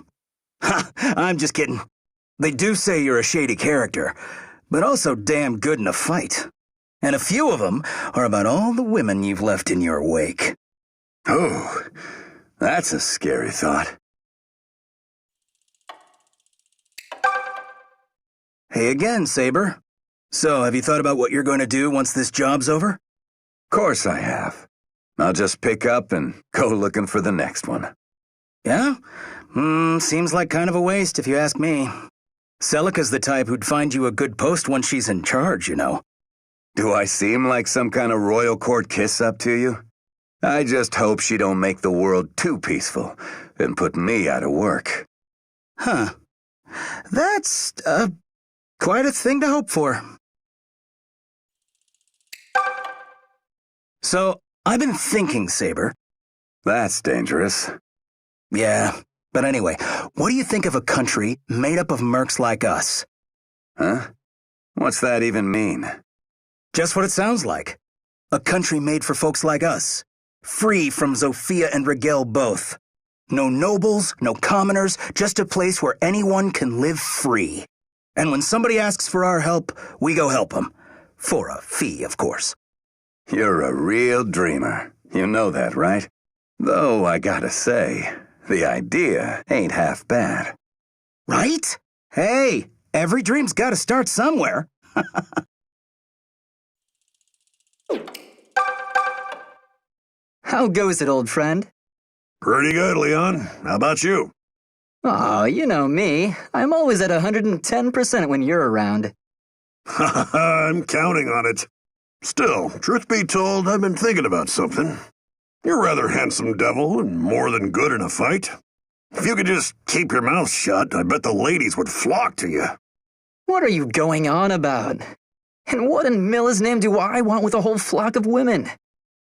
Ha, I'm just kidding. They do say you're a shady character, but also damn good in a fight. And a few of them are about all the women you've left in your wake. Oh, that's a scary thought. Hey again, Saber. So, have you thought about what you're going to do once this job's over? Of course I have. I'll just pick up and go looking for the next one. Yeah? Seems like kind of a waste if you ask me. Celica's the type who'd find you a good post when she's in charge, you know. Do I seem like some kind of royal court kiss-up to you? I just hope she don't make the world too peaceful and put me out of work. Huh. That's, quite a thing to hope for. So, I've been thinking, Saber. That's dangerous. Yeah, but anyway, what do you think of a country made up of mercs like us? Huh? What's that even mean? Just what it sounds like. A country made for folks like us. Free from Zofia and Rigel both. No nobles, no commoners, just a place where anyone can live free. And when somebody asks for our help, we go help them. For a fee, of course. You're a real dreamer. You know that, right? Though I gotta say, the idea ain't half bad. Right? Hey, every dream's gotta start somewhere. How goes it, old friend? Pretty good, Leon. How about you? Aw, you know me. I'm always at 110% when you're around. I'm counting on it. Still, truth be told, I've been thinking about something. You're a rather handsome devil and more than good in a fight. If you could just keep your mouth shut, I bet the ladies would flock to you. What are you going on about? And what in Milla's name do I want with a whole flock of women?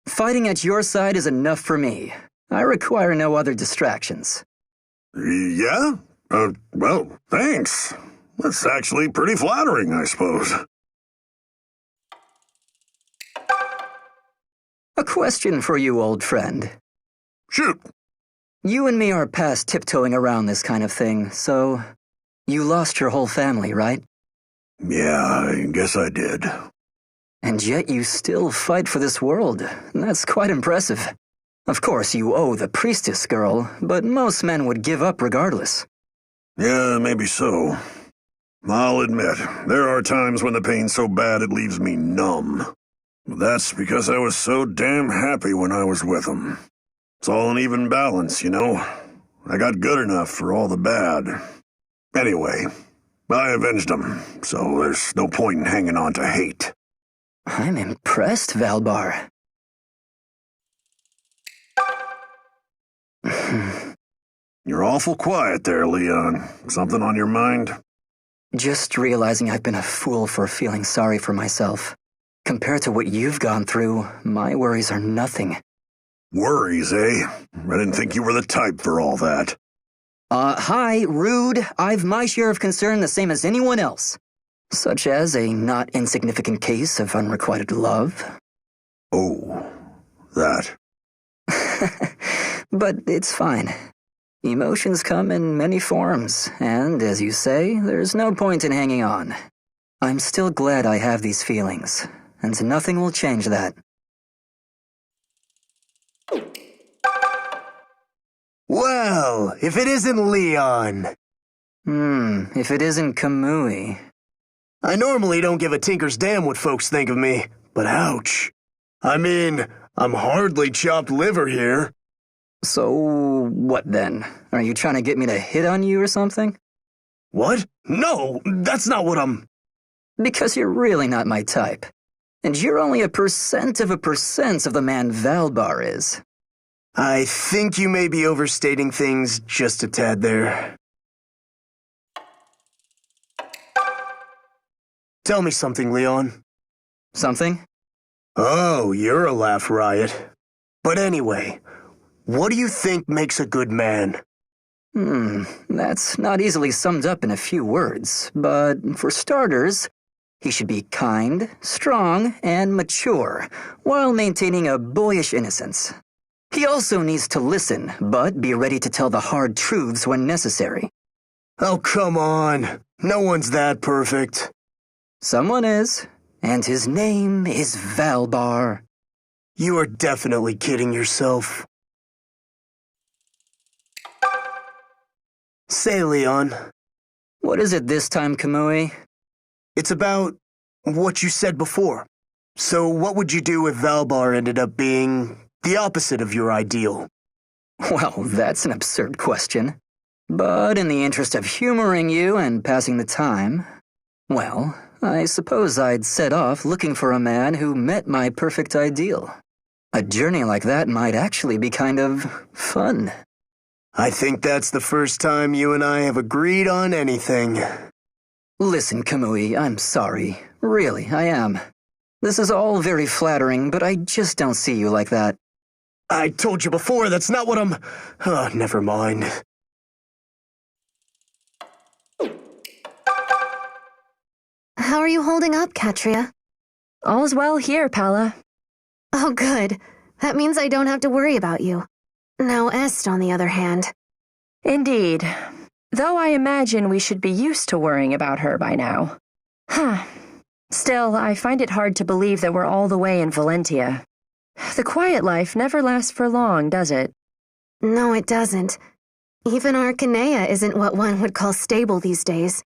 Fighting at your side is enough for me. I require no other distractions. Yeah? Well, thanks. That's actually pretty flattering, I suppose. A question for you, old friend. Shoot. You and me are past tiptoeing around this kind of thing, so you lost your whole family, right? Yeah, I guess I did. And yet you still fight for this world. That's quite impressive. Of course, you owe the priestess girl, but most men would give up regardless. Yeah, maybe so. I'll admit, there are times when the pain's so bad it leaves me numb. That's because I was so damn happy when I was with him. It's all an even balance, you know. I got good enough for all the bad. Anyway, I avenged him, so there's no point in hanging on to hate. I'm impressed, Valbar. You're awful quiet there, Leon. Something on your mind? Just realizing I've been a fool for feeling sorry for myself. Compared to what you've gone through, my worries are nothing. Worries, eh? I didn't think you were the type for all that. Hi, rude. I've my share of concern the same as anyone else. Such as a not insignificant case of unrequited love. Oh, that. But it's fine. Emotions come in many forms, and as you say, there's no point in hanging on. I'm still glad I have these feelings, and nothing will change that. Well, if it isn't Leon. If it isn't Kamui. I normally don't give a tinker's damn what folks think of me, but ouch. I mean, I'm hardly chopped liver here. So, what then? Are you trying to get me to hit on you or something? What? No, that's not what I'm... Because you're really not my type. And you're only 1% of the man Valbar is. I think you may be overstating things just a tad there. Tell me something, Leon. Something? Oh, you're a laugh riot. But anyway, what do you think makes a good man? That's not easily summed up in a few words, but for starters, he should be kind, strong, and mature, while maintaining a boyish innocence. He also needs to listen, but be ready to tell the hard truths when necessary. Oh, come on. No one's that perfect. Someone is, and his name is Valbar. You are definitely kidding yourself. Say, Leon. What is it this time, Kamui? It's about what you said before. So what would you do if Valbar ended up being the opposite of your ideal? Well, that's an absurd question. But in the interest of humoring you and passing the time, well, I suppose I'd set off looking for a man who met my perfect ideal. A journey like that might actually be kind of fun. I think that's the first time you and I have agreed on anything. Listen, Kamui, I'm sorry. Really, I am. This is all very flattering, but I just don't see you like that. I told you before, that's not what I'm... Oh, never mind. How are you holding up, Katria? All's well here, Pala. Oh, good. That means I don't have to worry about you. Now Est, on the other hand. Indeed. Though I imagine we should be used to worrying about her by now. Still, I find it hard to believe that we're all the way in Valentia. The quiet life never lasts for long, does it? No, it doesn't. Even Arcanea isn't what one would call stable these days.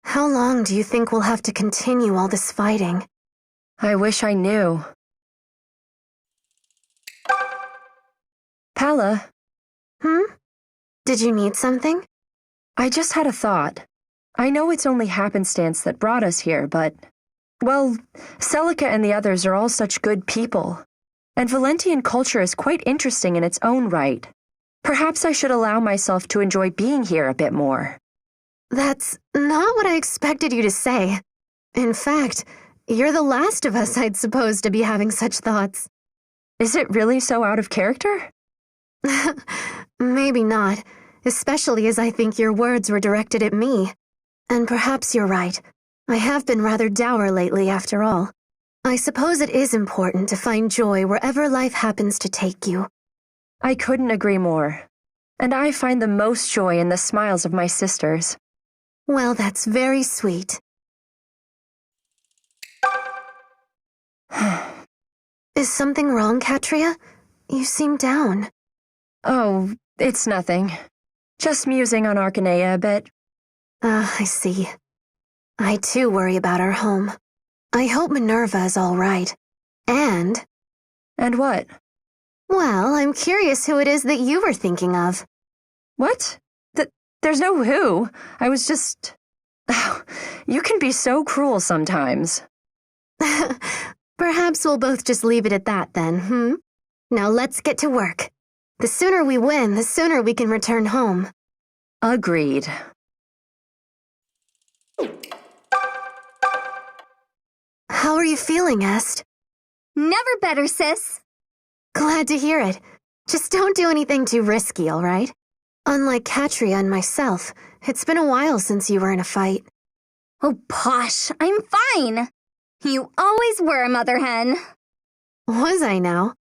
How long do you think we'll have to continue all this fighting? I wish I knew. Pala? Did you need something? I just had a thought. I know it's only happenstance that brought us here, but... Well, Celica and the others are all such good people. And Valentian culture is quite interesting in its own right. Perhaps I should allow myself to enjoy being here a bit more. That's not what I expected you to say. In fact, you're the last of us I'd suppose to be having such thoughts. Is it really so out of character? Maybe not, especially as I think your words were directed at me. And perhaps you're right. I have been rather dour lately, after all. I suppose it is important to find joy wherever life happens to take you. I couldn't agree more. And I find the most joy in the smiles of my sisters. Well, that's very sweet. Is something wrong, Katria? You seem down. Oh, it's nothing. Just musing on Arcanea a bit. I see. I too worry about our home. I hope Minerva is all right. And what? Well, I'm curious who it is that you were thinking of. What? There's no who. I was just... Oh, you can be so cruel sometimes. Perhaps we'll both just leave it at that then, Now let's get to work. The sooner we win, the sooner we can return home. Agreed. How are you feeling, Est? Never better, sis. Glad to hear it. Just don't do anything too risky, all right? Unlike Katria and myself, it's been a while since you were in a fight. Oh, Posh, I'm fine. You always were, Mother Hen. Was I now?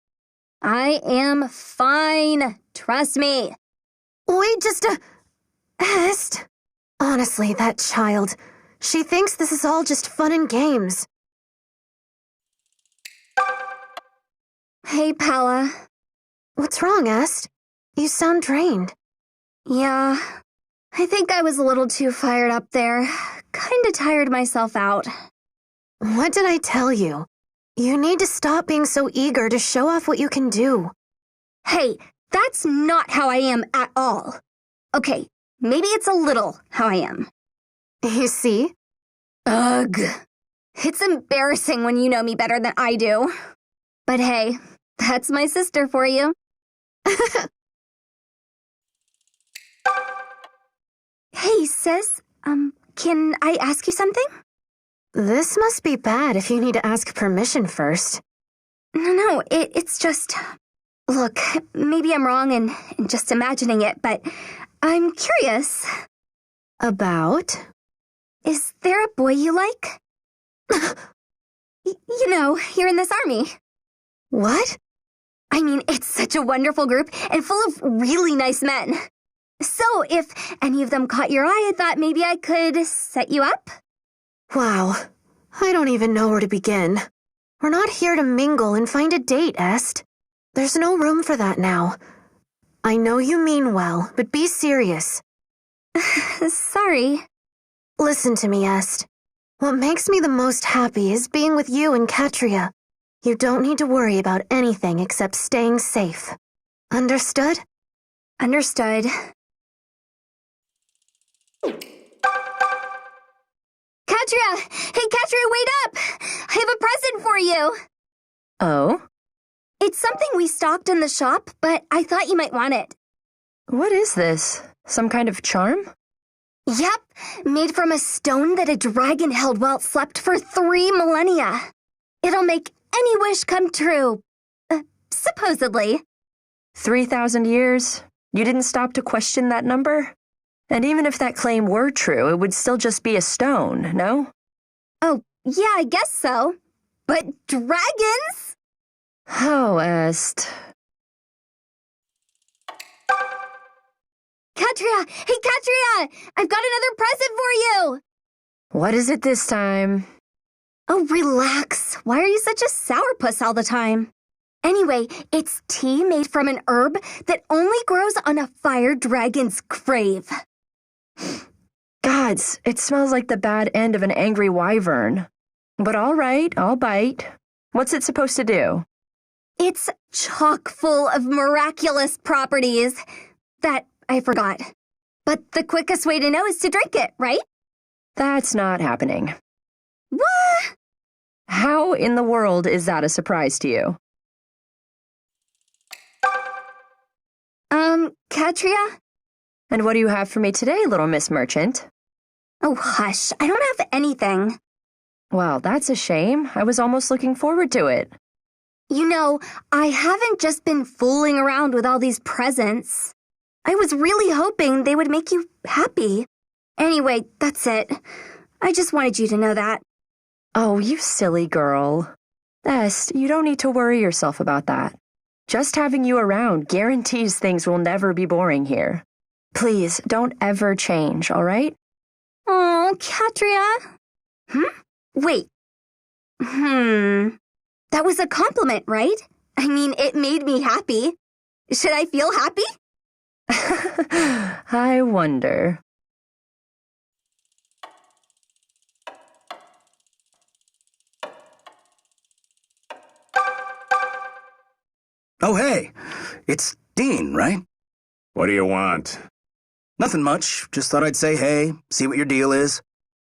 I am fine. Trust me. Wait just a... Est? Honestly, that child. She thinks this is all just fun and games. Hey, Pella. What's wrong, Est? You sound drained. Yeah, I think I was a little too fired up there. Kinda tired myself out. What did I tell you? You need to stop being so eager to show off what you can do. Hey, that's not how I am at all. Okay, maybe it's a little how I am. You see? Ugh. It's embarrassing when you know me better than I do. But hey, that's my sister for you. Hey, sis, can I ask you something? This must be bad if you need to ask permission first. No, it's just... Look, maybe I'm wrong and just imagining it, but I'm curious. About? Is there a boy you like? You know, you're in this army. What? I mean, it's such a wonderful group and full of really nice men. So, if any of them caught your eye, I thought maybe I could set you up? Wow. I don't even know where to begin. We're not here to mingle and find a date, Est. There's no room for that now. I know you mean well, but be serious. Sorry. Listen to me, Est. What makes me the most happy is being with you and Katria. You don't need to worry about anything except staying safe. Understood? Understood. Katria! Hey, Katria, wait up! I have a present for you! Oh? It's something we stocked in the shop, but I thought you might want it. What is this? Some kind of charm? Yep, made from a stone that a dragon held while it slept for 3 millennia. It'll make any wish come true. Supposedly. 3,000 years? You didn't stop to question that number? And even if that claim were true, it would still just be a stone, no? Oh, yeah, I guess so. But dragons? Oh, Est. Katria! Hey, Katria! I've got another present for you! What is it this time? Oh, relax. Why are you such a sourpuss all the time? Anyway, it's tea made from an herb that only grows on a fire dragon's grave. Gods, it smells like the bad end of an angry wyvern. But all right, I'll bite. What's it supposed to do? It's chock full of miraculous properties. That I forgot. But the quickest way to know is to drink it, right? That's not happening. What? How in the world is that a surprise to you? Katria? And what do you have for me today, little Miss Merchant? Oh, hush. I don't have anything. Well, that's a shame. I was almost looking forward to it. You know, I haven't just been fooling around with all these presents. I was really hoping they would make you happy. Anyway, that's it. I just wanted you to know that. Oh, you silly girl. Est, you don't need to worry yourself about that. Just having you around guarantees things will never be boring here. Please, don't ever change, all right? Oh, Katria. Wait. That was a compliment, right? I mean, it made me happy. Should I feel happy? I wonder. Oh, hey. It's Dean, right? What do you want? Nothing much. Just thought I'd say hey, see what your deal is.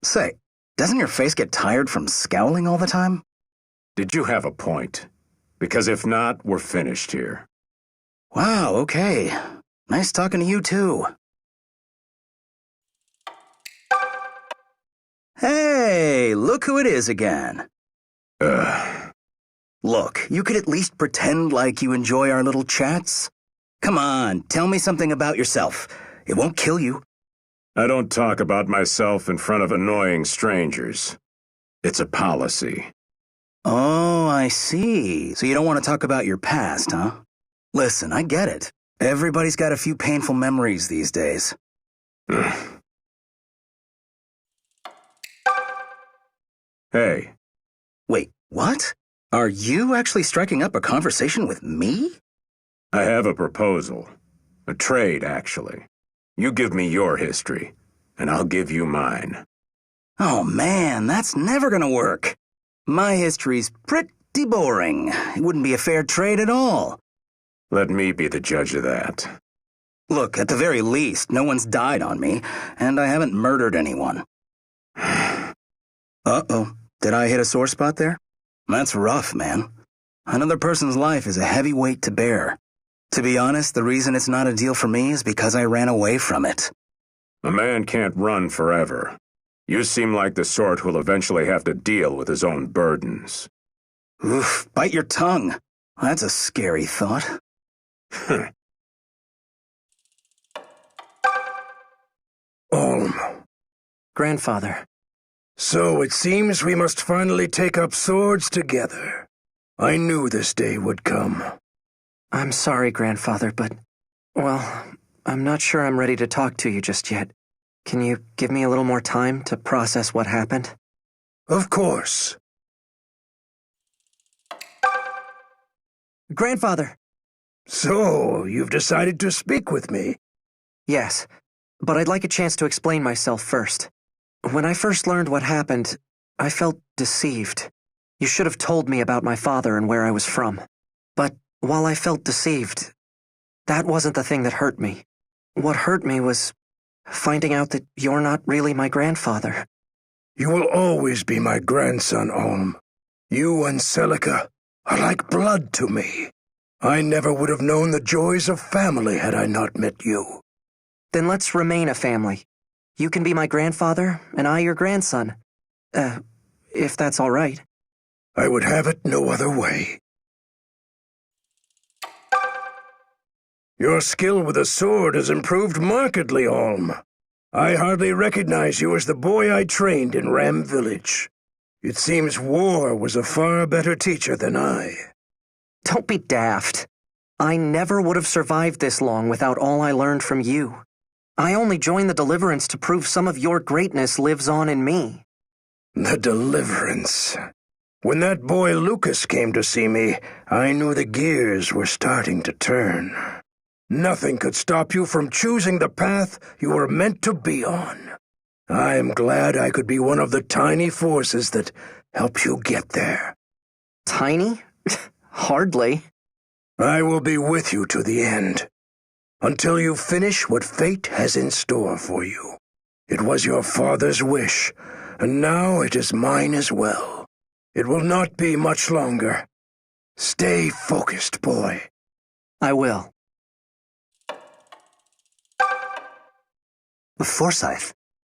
Say, doesn't your face get tired from scowling all the time? Did you have a point? Because if not, we're finished here. Wow, okay. Nice talking to you, too. Hey, look who it is again. Look, you could at least pretend like you enjoy our little chats. Come on, tell me something about yourself. It won't kill you. I don't talk about myself in front of annoying strangers. It's a policy. Oh, I see. So you don't want to talk about your past, huh? Listen, I get it. Everybody's got a few painful memories these days. Hey. Wait, what? Are you actually striking up a conversation with me? I have a proposal. A trade, actually. You give me your history, and I'll give you mine. Oh man, that's never gonna work. My history's pretty boring. It wouldn't be a fair trade at all. Let me be the judge of that. Look, at the very least, no one's died on me, and I haven't murdered anyone. Uh-oh, did I hit a sore spot there? That's rough, man. Another person's life is a heavy weight to bear. To be honest, the reason it's not a deal for me is because I ran away from it. A man can't run forever. You seem like the sort who'll eventually have to deal with his own burdens. Oof, bite your tongue. That's a scary thought. Olm. Grandfather. So it seems we must finally take up swords together. I knew this day would come. I'm sorry, Grandfather, but, well, I'm not sure I'm ready to talk to you just yet. Can you give me a little more time to process what happened? Of course. Grandfather! So, you've decided to speak with me? Yes, but I'd like a chance to explain myself first. When I first learned what happened, I felt deceived. You should have told me about my father and where I was from. But while I felt deceived, that wasn't the thing that hurt me. What hurt me was finding out that you're not really my grandfather. You will always be my grandson, Olm. You and Celica are like blood to me. I never would have known the joys of family had I not met you. Then let's remain a family. You can be my grandfather, and I your grandson. If that's all right. I would have it no other way. Your skill with a sword has improved markedly, Olm. I hardly recognize you as the boy I trained in Ram Village. It seems war was a far better teacher than I. Don't be daft. I never would have survived this long without all I learned from you. I only joined the Deliverance to prove some of your greatness lives on in me. The Deliverance. When that boy Lucas came to see me, I knew the gears were starting to turn. Nothing could stop you from choosing the path you were meant to be on. I am glad I could be one of the tiny forces that help you get there. Tiny? Hardly. I will be with you to the end, until you finish what fate has in store for you. It was your father's wish, and now it is mine as well. It will not be much longer. Stay focused, boy. I will. Forsyth,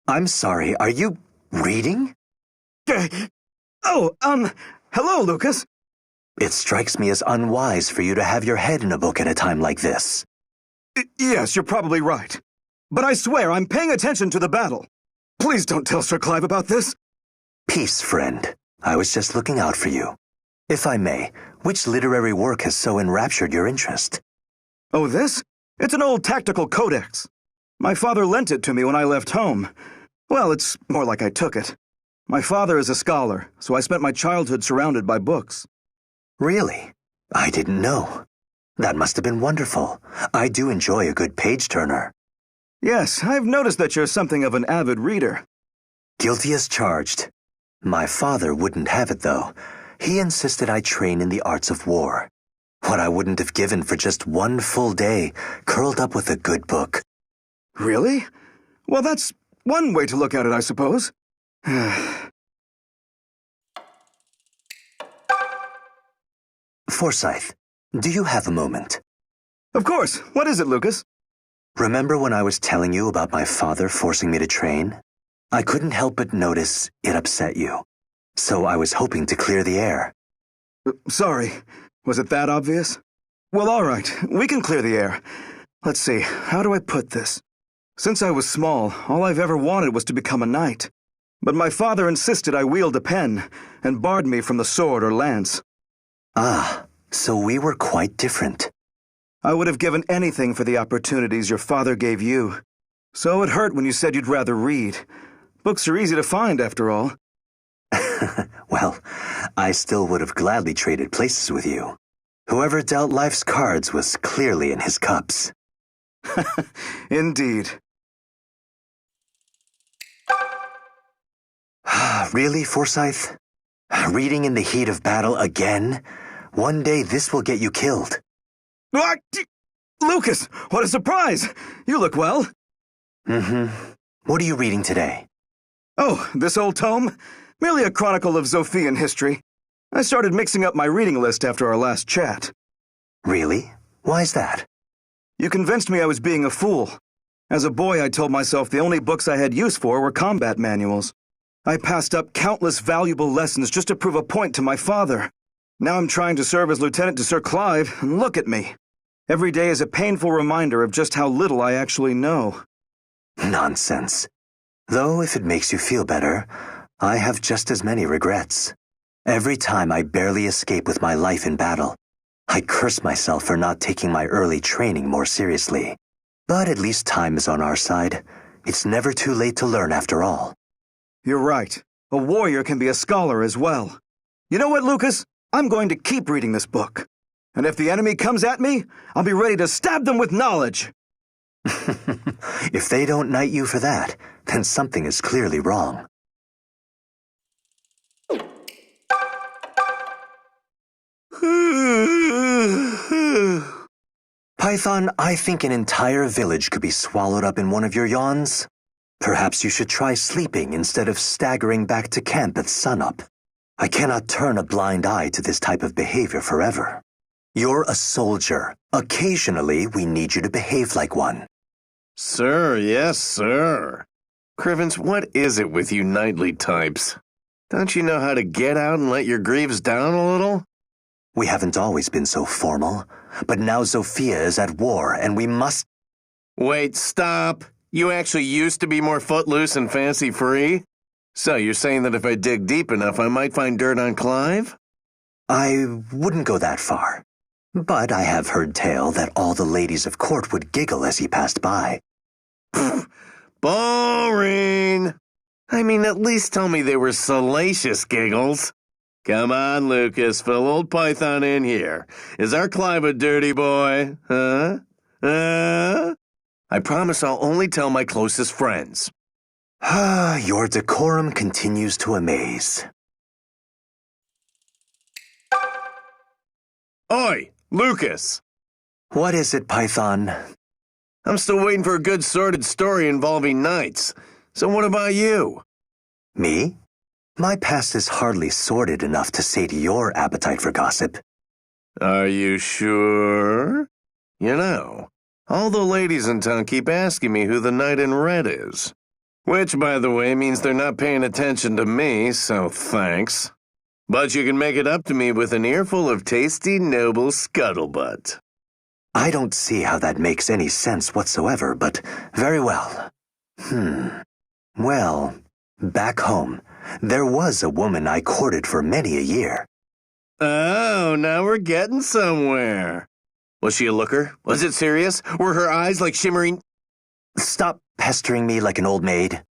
I'm sorry, are you reading? Hello, Lucas. It strikes me as unwise for you to have your head in a book at a time like this. Yes, you're probably right. But I swear I'm paying attention to the battle. Please don't tell Sir Clive about this. Peace, friend. I was just looking out for you. If I may, which literary work has so enraptured your interest? Oh, this? It's an old tactical codex. My father lent it to me when I left home. Well, it's more like I took it. My father is a scholar, so I spent my childhood surrounded by books. Really? I didn't know. That must have been wonderful. I do enjoy a good page-turner. Yes, I've noticed that you're something of an avid reader. Guilty as charged. My father wouldn't have it, though. He insisted I train in the arts of war. What I wouldn't have given for just one full day, curled up with a good book. Really? Well, that's one way to look at it, I suppose. Forsyth, do you have a moment? Of course. What is it, Lucas? Remember when I was telling you about my father forcing me to train? I couldn't help but notice it upset you. So I was hoping to clear the air. Sorry. Was it that obvious? Well, all right. We can clear the air. Let's see. How do I put this? Since I was small, all I've ever wanted was to become a knight. But my father insisted I wield a pen, and barred me from the sword or lance. Ah, so we were quite different. I would have given anything for the opportunities your father gave you. So it hurt when you said you'd rather read. Books are easy to find, after all. Well, I still would have gladly traded places with you. Whoever dealt life's cards was clearly in his cups. Indeed. Really, Forsyth? Reading in the heat of battle again? One day this will get you killed. What? Lucas, what a surprise! You look well. What are you reading today? Oh, this old tome? Merely a chronicle of Zophian history. I started mixing up my reading list after our last chat. Really? Why's that? You convinced me I was being a fool. As a boy, I told myself the only books I had use for were combat manuals. I passed up countless valuable lessons just to prove a point to my father. Now I'm trying to serve as lieutenant to Sir Clive, and look at me. Every day is a painful reminder of just how little I actually know. Nonsense. Though, if it makes you feel better, I have just as many regrets. Every time I barely escape with my life in battle, I curse myself for not taking my early training more seriously. But at least time is on our side. It's never too late to learn after all. You're right. A warrior can be a scholar as well. You know what, Lucas? I'm going to keep reading this book. And if the enemy comes at me, I'll be ready to stab them with knowledge. If they don't knight you for that, then something is clearly wrong. Python, I think an entire village could be swallowed up in one of your yawns. Perhaps you should try sleeping instead of staggering back to camp at sunup. I cannot turn a blind eye to this type of behavior forever. You're a soldier. Occasionally, we need you to behave like one. Sir, yes, sir. Crivens, what is it with you knightly types? Don't you know how to get out and let your greaves down a little? We haven't always been so formal, but now Zofia is at war, and we must— Wait, stop. You actually used to be more footloose and fancy-free? So you're saying that if I dig deep enough, I might find dirt on Clive? I wouldn't go that far. But I have heard tale that all the ladies of court would giggle as he passed by. Boring! I mean, at least tell me they were salacious giggles. Come on, Lucas, fill old Python in here. Is our Clive a dirty boy? Huh? I promise I'll only tell my closest friends. Your decorum continues to amaze. Oi, Lucas! What is it, Python? I'm still waiting for a good sordid story involving knights. So what about you? Me? My past is hardly sordid enough to sate your appetite for gossip. Are you sure? You know, all the ladies in town keep asking me who the knight in red is. Which, by the way, means they're not paying attention to me, so thanks. But you can make it up to me with an earful of tasty, noble scuttlebutt. I don't see how that makes any sense whatsoever, but very well. Well, back home, there was a woman I courted for many a year. Oh, now we're getting somewhere. Was she a looker? Was it serious? Were her eyes like shimmering— Stop pestering me like an old maid.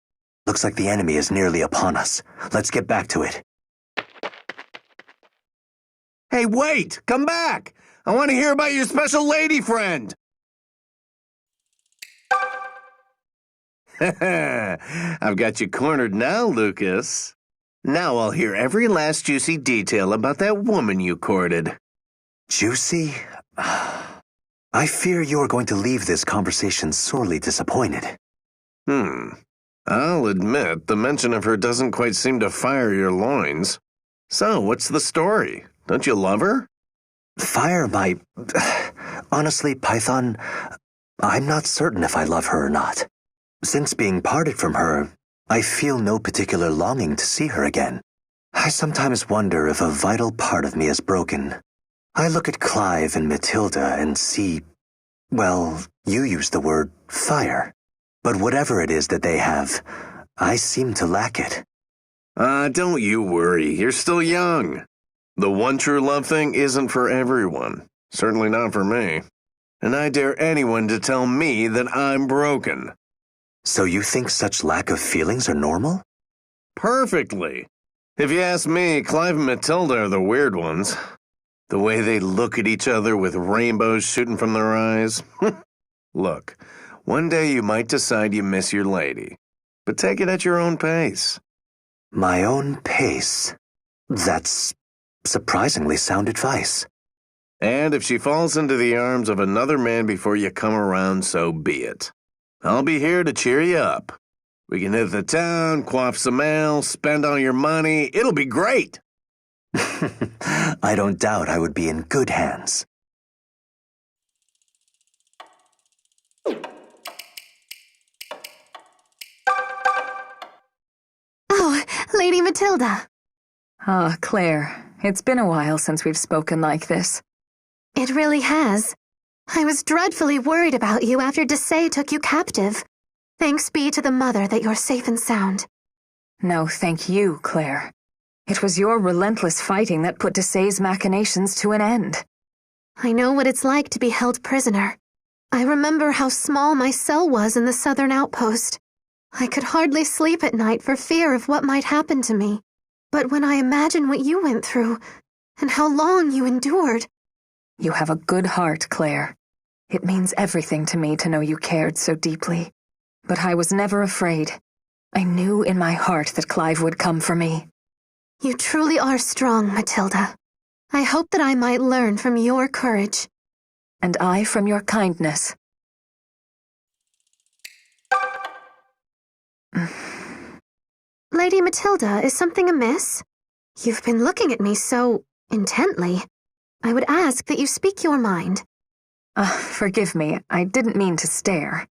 Looks like the enemy is nearly upon us. Let's get back to it. Hey, wait! Come back! I want to hear about your special lady friend! I've got you cornered now, Lucas. Now I'll hear every last juicy detail about that woman you courted. Juicy? I fear you're going to leave this conversation sorely disappointed. I'll admit, the mention of her doesn't quite seem to fire your loins. So, what's the story? Don't you love her? Fire my— Honestly, Python, I'm not certain if I love her or not. Since being parted from her, I feel no particular longing to see her again. I sometimes wonder if a vital part of me is broken. I look at Clive and Matilda and see— well, you used the word fire. But whatever it is that they have, I seem to lack it. Don't you worry. You're still young. The one true love thing isn't for everyone. Certainly not for me. And I dare anyone to tell me that I'm broken. So you think such lack of feelings are normal? Perfectly. If you ask me, Clive and Matilda are the weird ones. The way they look at each other with rainbows shooting from their eyes. Look, one day you might decide you miss your lady. But take it at your own pace. My own pace? That's surprisingly sound advice. And if she falls into the arms of another man before you come around, so be it. I'll be here to cheer you up. We can hit the town, quaff some ale, spend all your money. It'll be great. I don't doubt I would be in good hands. Oh, Lady Matilda. Ah, Claire, it's been a while since we've spoken like this. It really has. I was dreadfully worried about you after Desai took you captive. Thanks be to the mother that you're safe and sound. No, thank you, Claire. It was your relentless fighting that put Desai's machinations to an end. I know what it's like to be held prisoner. I remember how small my cell was in the southern outpost. I could hardly sleep at night for fear of what might happen to me. But when I imagine what you went through, and how long you endured... You have a good heart, Claire. It means everything to me to know you cared so deeply. But I was never afraid. I knew in my heart that Clive would come for me. You truly are strong, Matilda. I hope that I might learn from your courage. And I from your kindness. Lady Matilda, is something amiss? You've been looking at me so intently. I would ask that you speak your mind. Forgive me, I didn't mean to stare.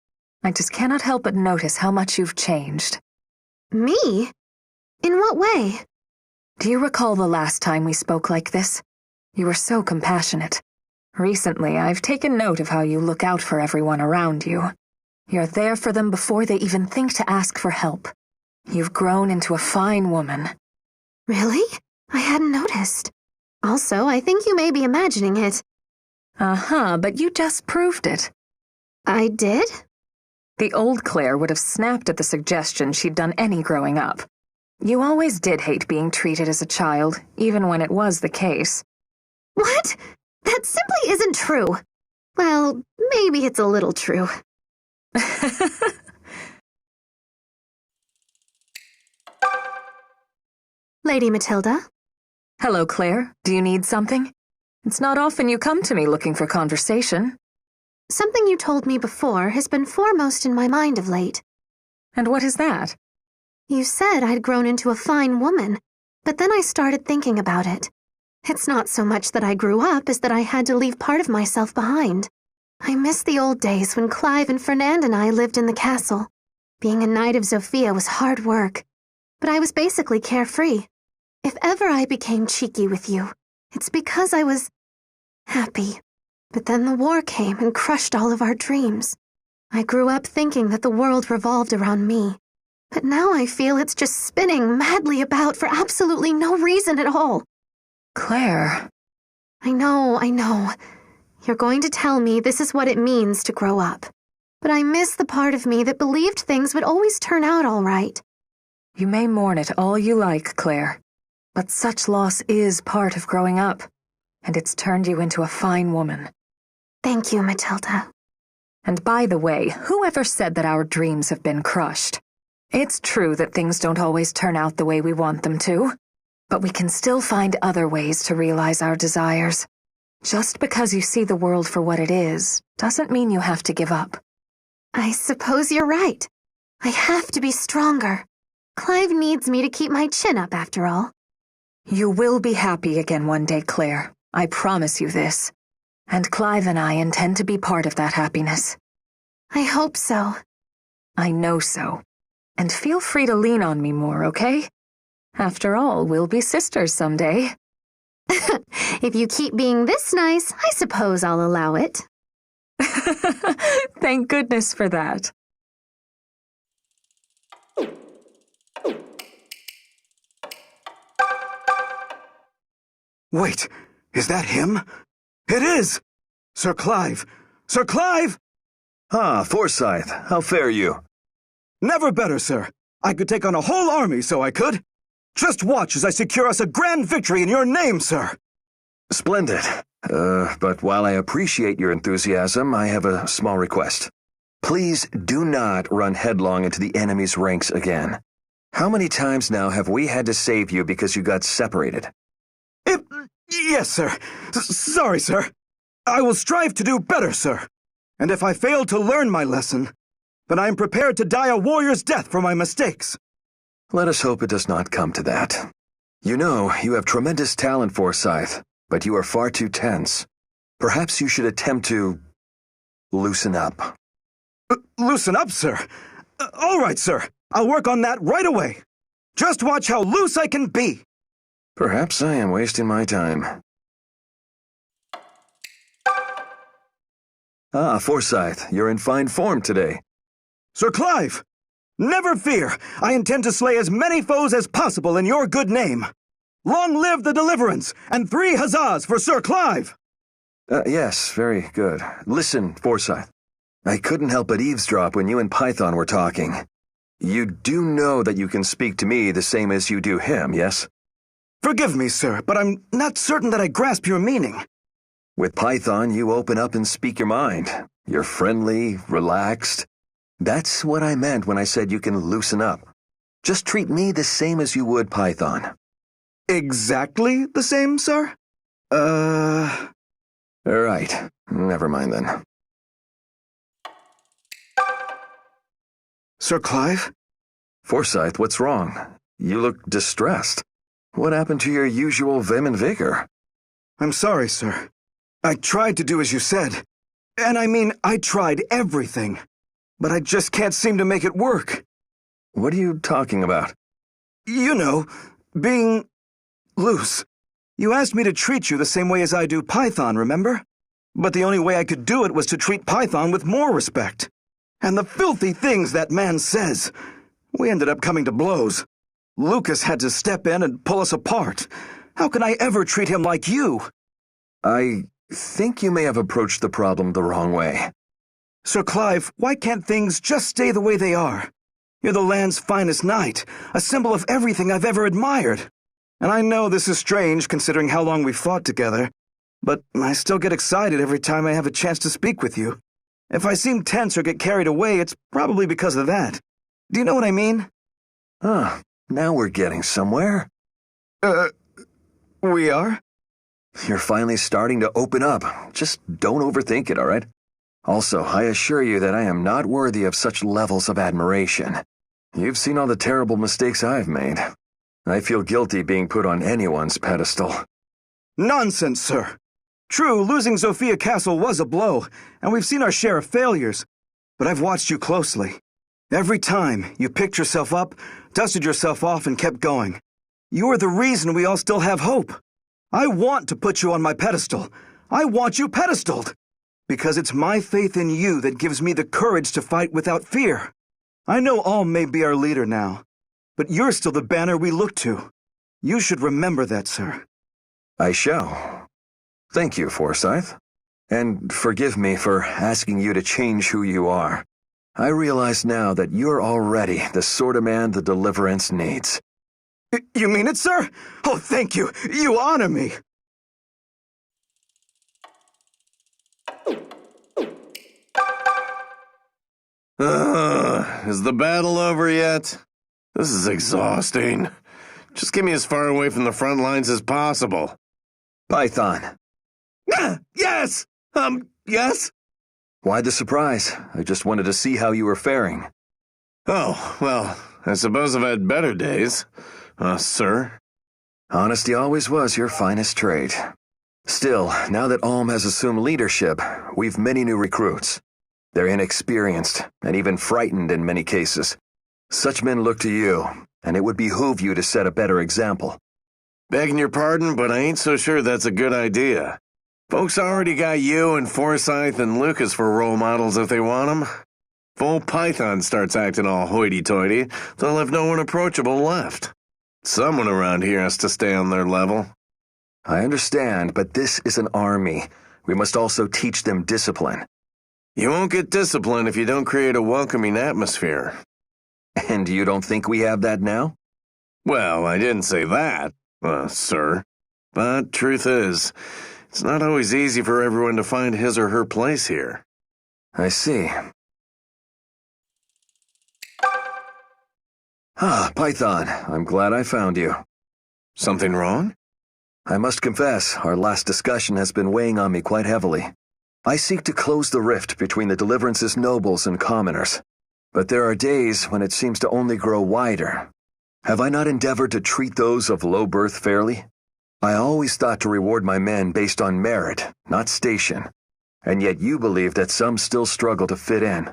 I just cannot help but notice how much you've changed. Me? In what way? Do you recall the last time we spoke like this? You were so compassionate. Recently, I've taken note of how you look out for everyone around you. You're there for them before they even think to ask for help. You've grown into a fine woman. Really? I hadn't noticed. Also, I think you may be imagining it. But you just proved it. I did? The old Claire would have snapped at the suggestion she'd done any growing up. You always did hate being treated as a child, even when it was the case. What? That simply isn't true. Well, maybe it's a little true. Lady Matilda? Hello, Claire. Do you need something? It's not often you come to me looking for conversation. Something you told me before has been foremost in my mind of late. And what is that? You said I'd grown into a fine woman, but then I started thinking about it. It's not so much that I grew up as that I had to leave part of myself behind. I miss the old days when Clive and Fernand and I lived in the castle. Being a knight of Zofia was hard work, but I was basically carefree. If ever I became cheeky with you, it's because I was happy. But then the war came and crushed all of our dreams. I grew up thinking that the world revolved around me. But now I feel it's just spinning madly about for absolutely no reason at all. Claire. I know. You're going to tell me this is what it means to grow up. But I miss the part of me that believed things would always turn out all right. You may mourn it all you like, Claire. But such loss is part of growing up. And it's turned you into a fine woman. Thank you, Matilda. And by the way, whoever said that our dreams have been crushed? It's true that things don't always turn out the way we want them to. But we can still find other ways to realize our desires. Just because you see the world for what it is, doesn't mean you have to give up. I suppose you're right. I have to be stronger. Clive needs me to keep my chin up, after all. You will be happy again one day, Claire. I promise you this. And Clive and I intend to be part of that happiness. I hope so. I know so. And feel free to lean on me more, okay? After all, we'll be sisters someday. If you keep being this nice, I suppose I'll allow it. Thank goodness for that. Wait, is that him? It is! Sir Clive! Sir Clive! Ah, Forsyth, how fare you? Never better, sir. I could take on a whole army, so I could. Just watch as I secure us a grand victory in your name, sir. Splendid. But while I appreciate your enthusiasm, I have a small request. Please do not run headlong into the enemy's ranks again. How many times now have we had to save you because you got separated? Yes, sir. Sorry, sir. I will strive to do better, sir. And if I fail to learn my lesson, then I am prepared to die a warrior's death for my mistakes. Let us hope it does not come to that. You know, you have tremendous talent, Forsyth, but you are far too tense. Perhaps you should attempt to loosen up. Loosen up, sir? All right, sir. I'll work on that right away. Just watch how loose I can be. Perhaps I am wasting my time. Ah, Forsyth, you're in fine form today. Sir Clive! Never fear! I intend to slay as many foes as possible in your good name. Long live the deliverance, and 3 huzzahs for Sir Clive! Yes, very good. Listen, Forsyth. I couldn't help but eavesdrop when you and Python were talking. You do know that you can speak to me the same as you do him, yes? Forgive me, sir, but I'm not certain that I grasp your meaning. With Python, you open up and speak your mind. You're friendly, relaxed. That's what I meant when I said you can loosen up. Just treat me the same as you would Python. Exactly the same, sir? All right. Never mind then. Sir Clive? Forsyth, what's wrong? You look distressed. What happened to your usual vim and vigor? I'm sorry, sir. I tried to do as you said. And I mean, I tried everything. But I just can't seem to make it work. What are you talking about? You know, being loose. You asked me to treat you the same way as I do Python, remember? But the only way I could do it was to treat Python with more respect. And the filthy things that man says. We ended up coming to blows. Lucas had to step in and pull us apart. How can I ever treat him like you? I think you may have approached the problem the wrong way. Sir Clive, why can't things just stay the way they are? You're the land's finest knight, a symbol of everything I've ever admired. And I know this is strange considering how long we've fought together, but I still get excited every time I have a chance to speak with you. If I seem tense or get carried away, it's probably because of that. Do you know what I mean? Now we're getting somewhere. We are? You're finally starting to open up. Just don't overthink it, all right? Also, I assure you that I am not worthy of such levels of admiration. You've seen all the terrible mistakes I've made. I feel guilty being put on anyone's pedestal. Nonsense, sir. True, losing Zofia Castle was a blow, and we've seen our share of failures. But I've watched you closely. Every time, you picked yourself up, dusted yourself off, and kept going. You are the reason we all still have hope. I want to put you on my pedestal. I want you pedestaled. Because it's my faith in you that gives me the courage to fight without fear. I know Alm may be our leader now, but you're still the banner we look to. You should remember that, sir. I shall. Thank you, Forsyth. And forgive me for asking you to change who you are. I realize now that you're already the sort of man the Deliverance needs. You mean it, sir? Oh, thank you. You honor me. Is the battle over yet? This is exhausting. Just get me as far away from the front lines as possible. Python. Yes! Yes? Why the surprise? I just wanted to see how you were faring. Oh, well, I suppose I've had better days, sir. Honesty always was your finest trait. Still, now that Alm has assumed leadership, we've many new recruits. They're inexperienced, and even frightened in many cases. Such men look to you, and it would behoove you to set a better example. Begging your pardon, but I ain't so sure that's a good idea. Folks already got you and Forsyth and Lucas for role models if they want them. If old Python starts acting all hoity-toity, they'll have no one approachable left. Someone around here has to stay on their level. I understand, but this is an army. We must also teach them discipline. You won't get discipline if you don't create a welcoming atmosphere. And you don't think we have that now? Well, I didn't say that, sir. But truth is, it's not always easy for everyone to find his or her place here. I see. Ah, Python, I'm glad I found you. Something wrong? I must confess, our last discussion has been weighing on me quite heavily. I seek to close the rift between the Deliverance's nobles and commoners, but there are days when it seems to only grow wider. Have I not endeavored to treat those of low birth fairly? I always thought to reward my men based on merit, not station, and yet you believe that some still struggle to fit in.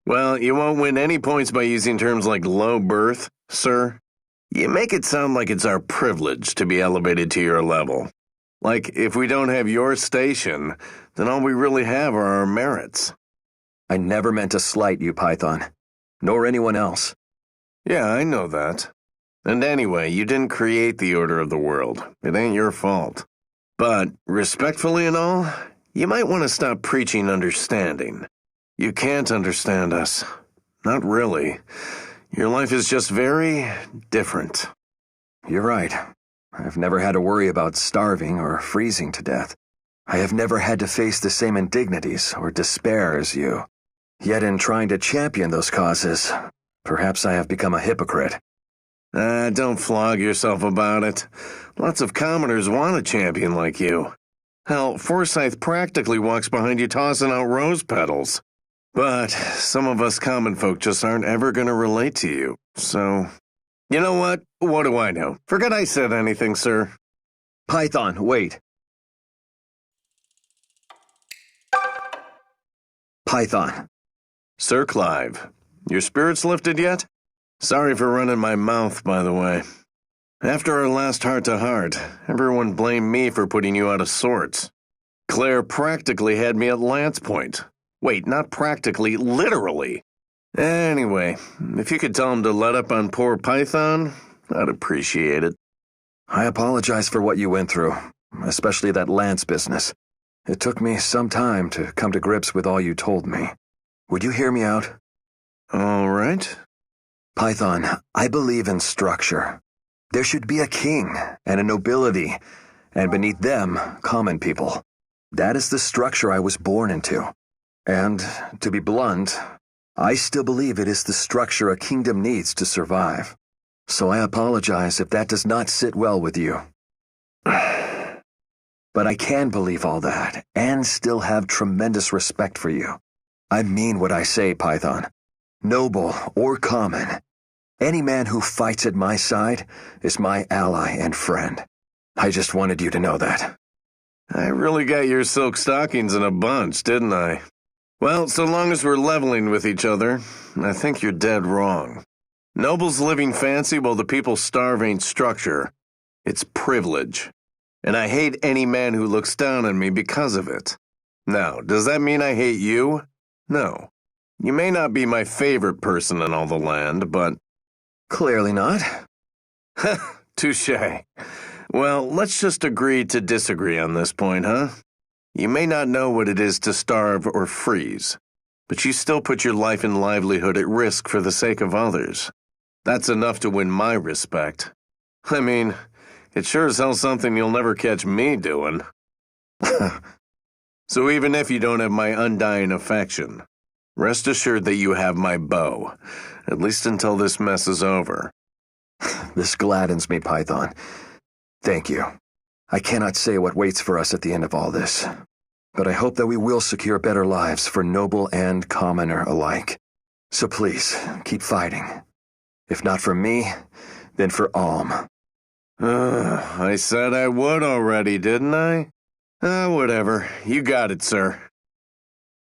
Well, you won't win any points by using terms like low birth, sir. You make it sound like it's our privilege to be elevated to your level. Like, if we don't have your station, then all we really have are our merits. I never meant to slight you, Python, nor anyone else. Yeah, I know that. And anyway, you didn't create the order of the world. It ain't your fault. But, respectfully and all, you might want to stop preaching understanding. You can't understand us. Not really. Your life is just very different. You're right. I've never had to worry about starving or freezing to death. I have never had to face the same indignities or despair as you. Yet in trying to champion those causes, perhaps I have become a hypocrite. Don't flog yourself about it. Lots of commoners want a champion like you. Hell, Forsyth practically walks behind you tossing out rose petals. But some of us common folk just aren't ever going to relate to you, so... You know what? What do I know? Forget I said anything, sir. Python, wait. Python. Sir Clive, your spirits lifted yet? Sorry for running my mouth, by the way. After our last heart-to-heart, everyone blamed me for putting you out of sorts. Claire practically had me at lance point. Wait, not practically, literally. Anyway, if you could tell him to let up on poor Python, I'd appreciate it. I apologize for what you went through, especially that lance business. It took me some time to come to grips with all you told me. Would you hear me out? All right. Python, I believe in structure. There should be a king and a nobility, and beneath them, common people. That is the structure I was born into. And, to be blunt, I still believe it is the structure a kingdom needs to survive. So I apologize if that does not sit well with you. But I can believe all that, and still have tremendous respect for you. I mean what I say, Python. Noble or common, any man who fights at my side is my ally and friend. I just wanted you to know that. I really got your silk stockings in a bunch, didn't I? Well, so long as we're leveling with each other, I think you're dead wrong. Nobles living fancy while the people starve ain't structure. It's privilege. And I hate any man who looks down on me because of it. Now, does that mean I hate you? No. You may not be my favorite person in all the land, but... Clearly not. Touché. Well, let's just agree to disagree on this point, huh? You may not know what it is to starve or freeze, but you still put your life and livelihood at risk for the sake of others. That's enough to win my respect. I mean, it sure as hell something you'll never catch me doing. So even if you don't have my undying affection, rest assured that you have my bow, at least until this mess is over. This gladdens me, Python. Thank you. I cannot say what waits for us at the end of all this, but I hope that we will secure better lives for noble and commoner alike. So please, keep fighting. If not for me, then for Alm. I said I would already, didn't I? Whatever. You got it, sir.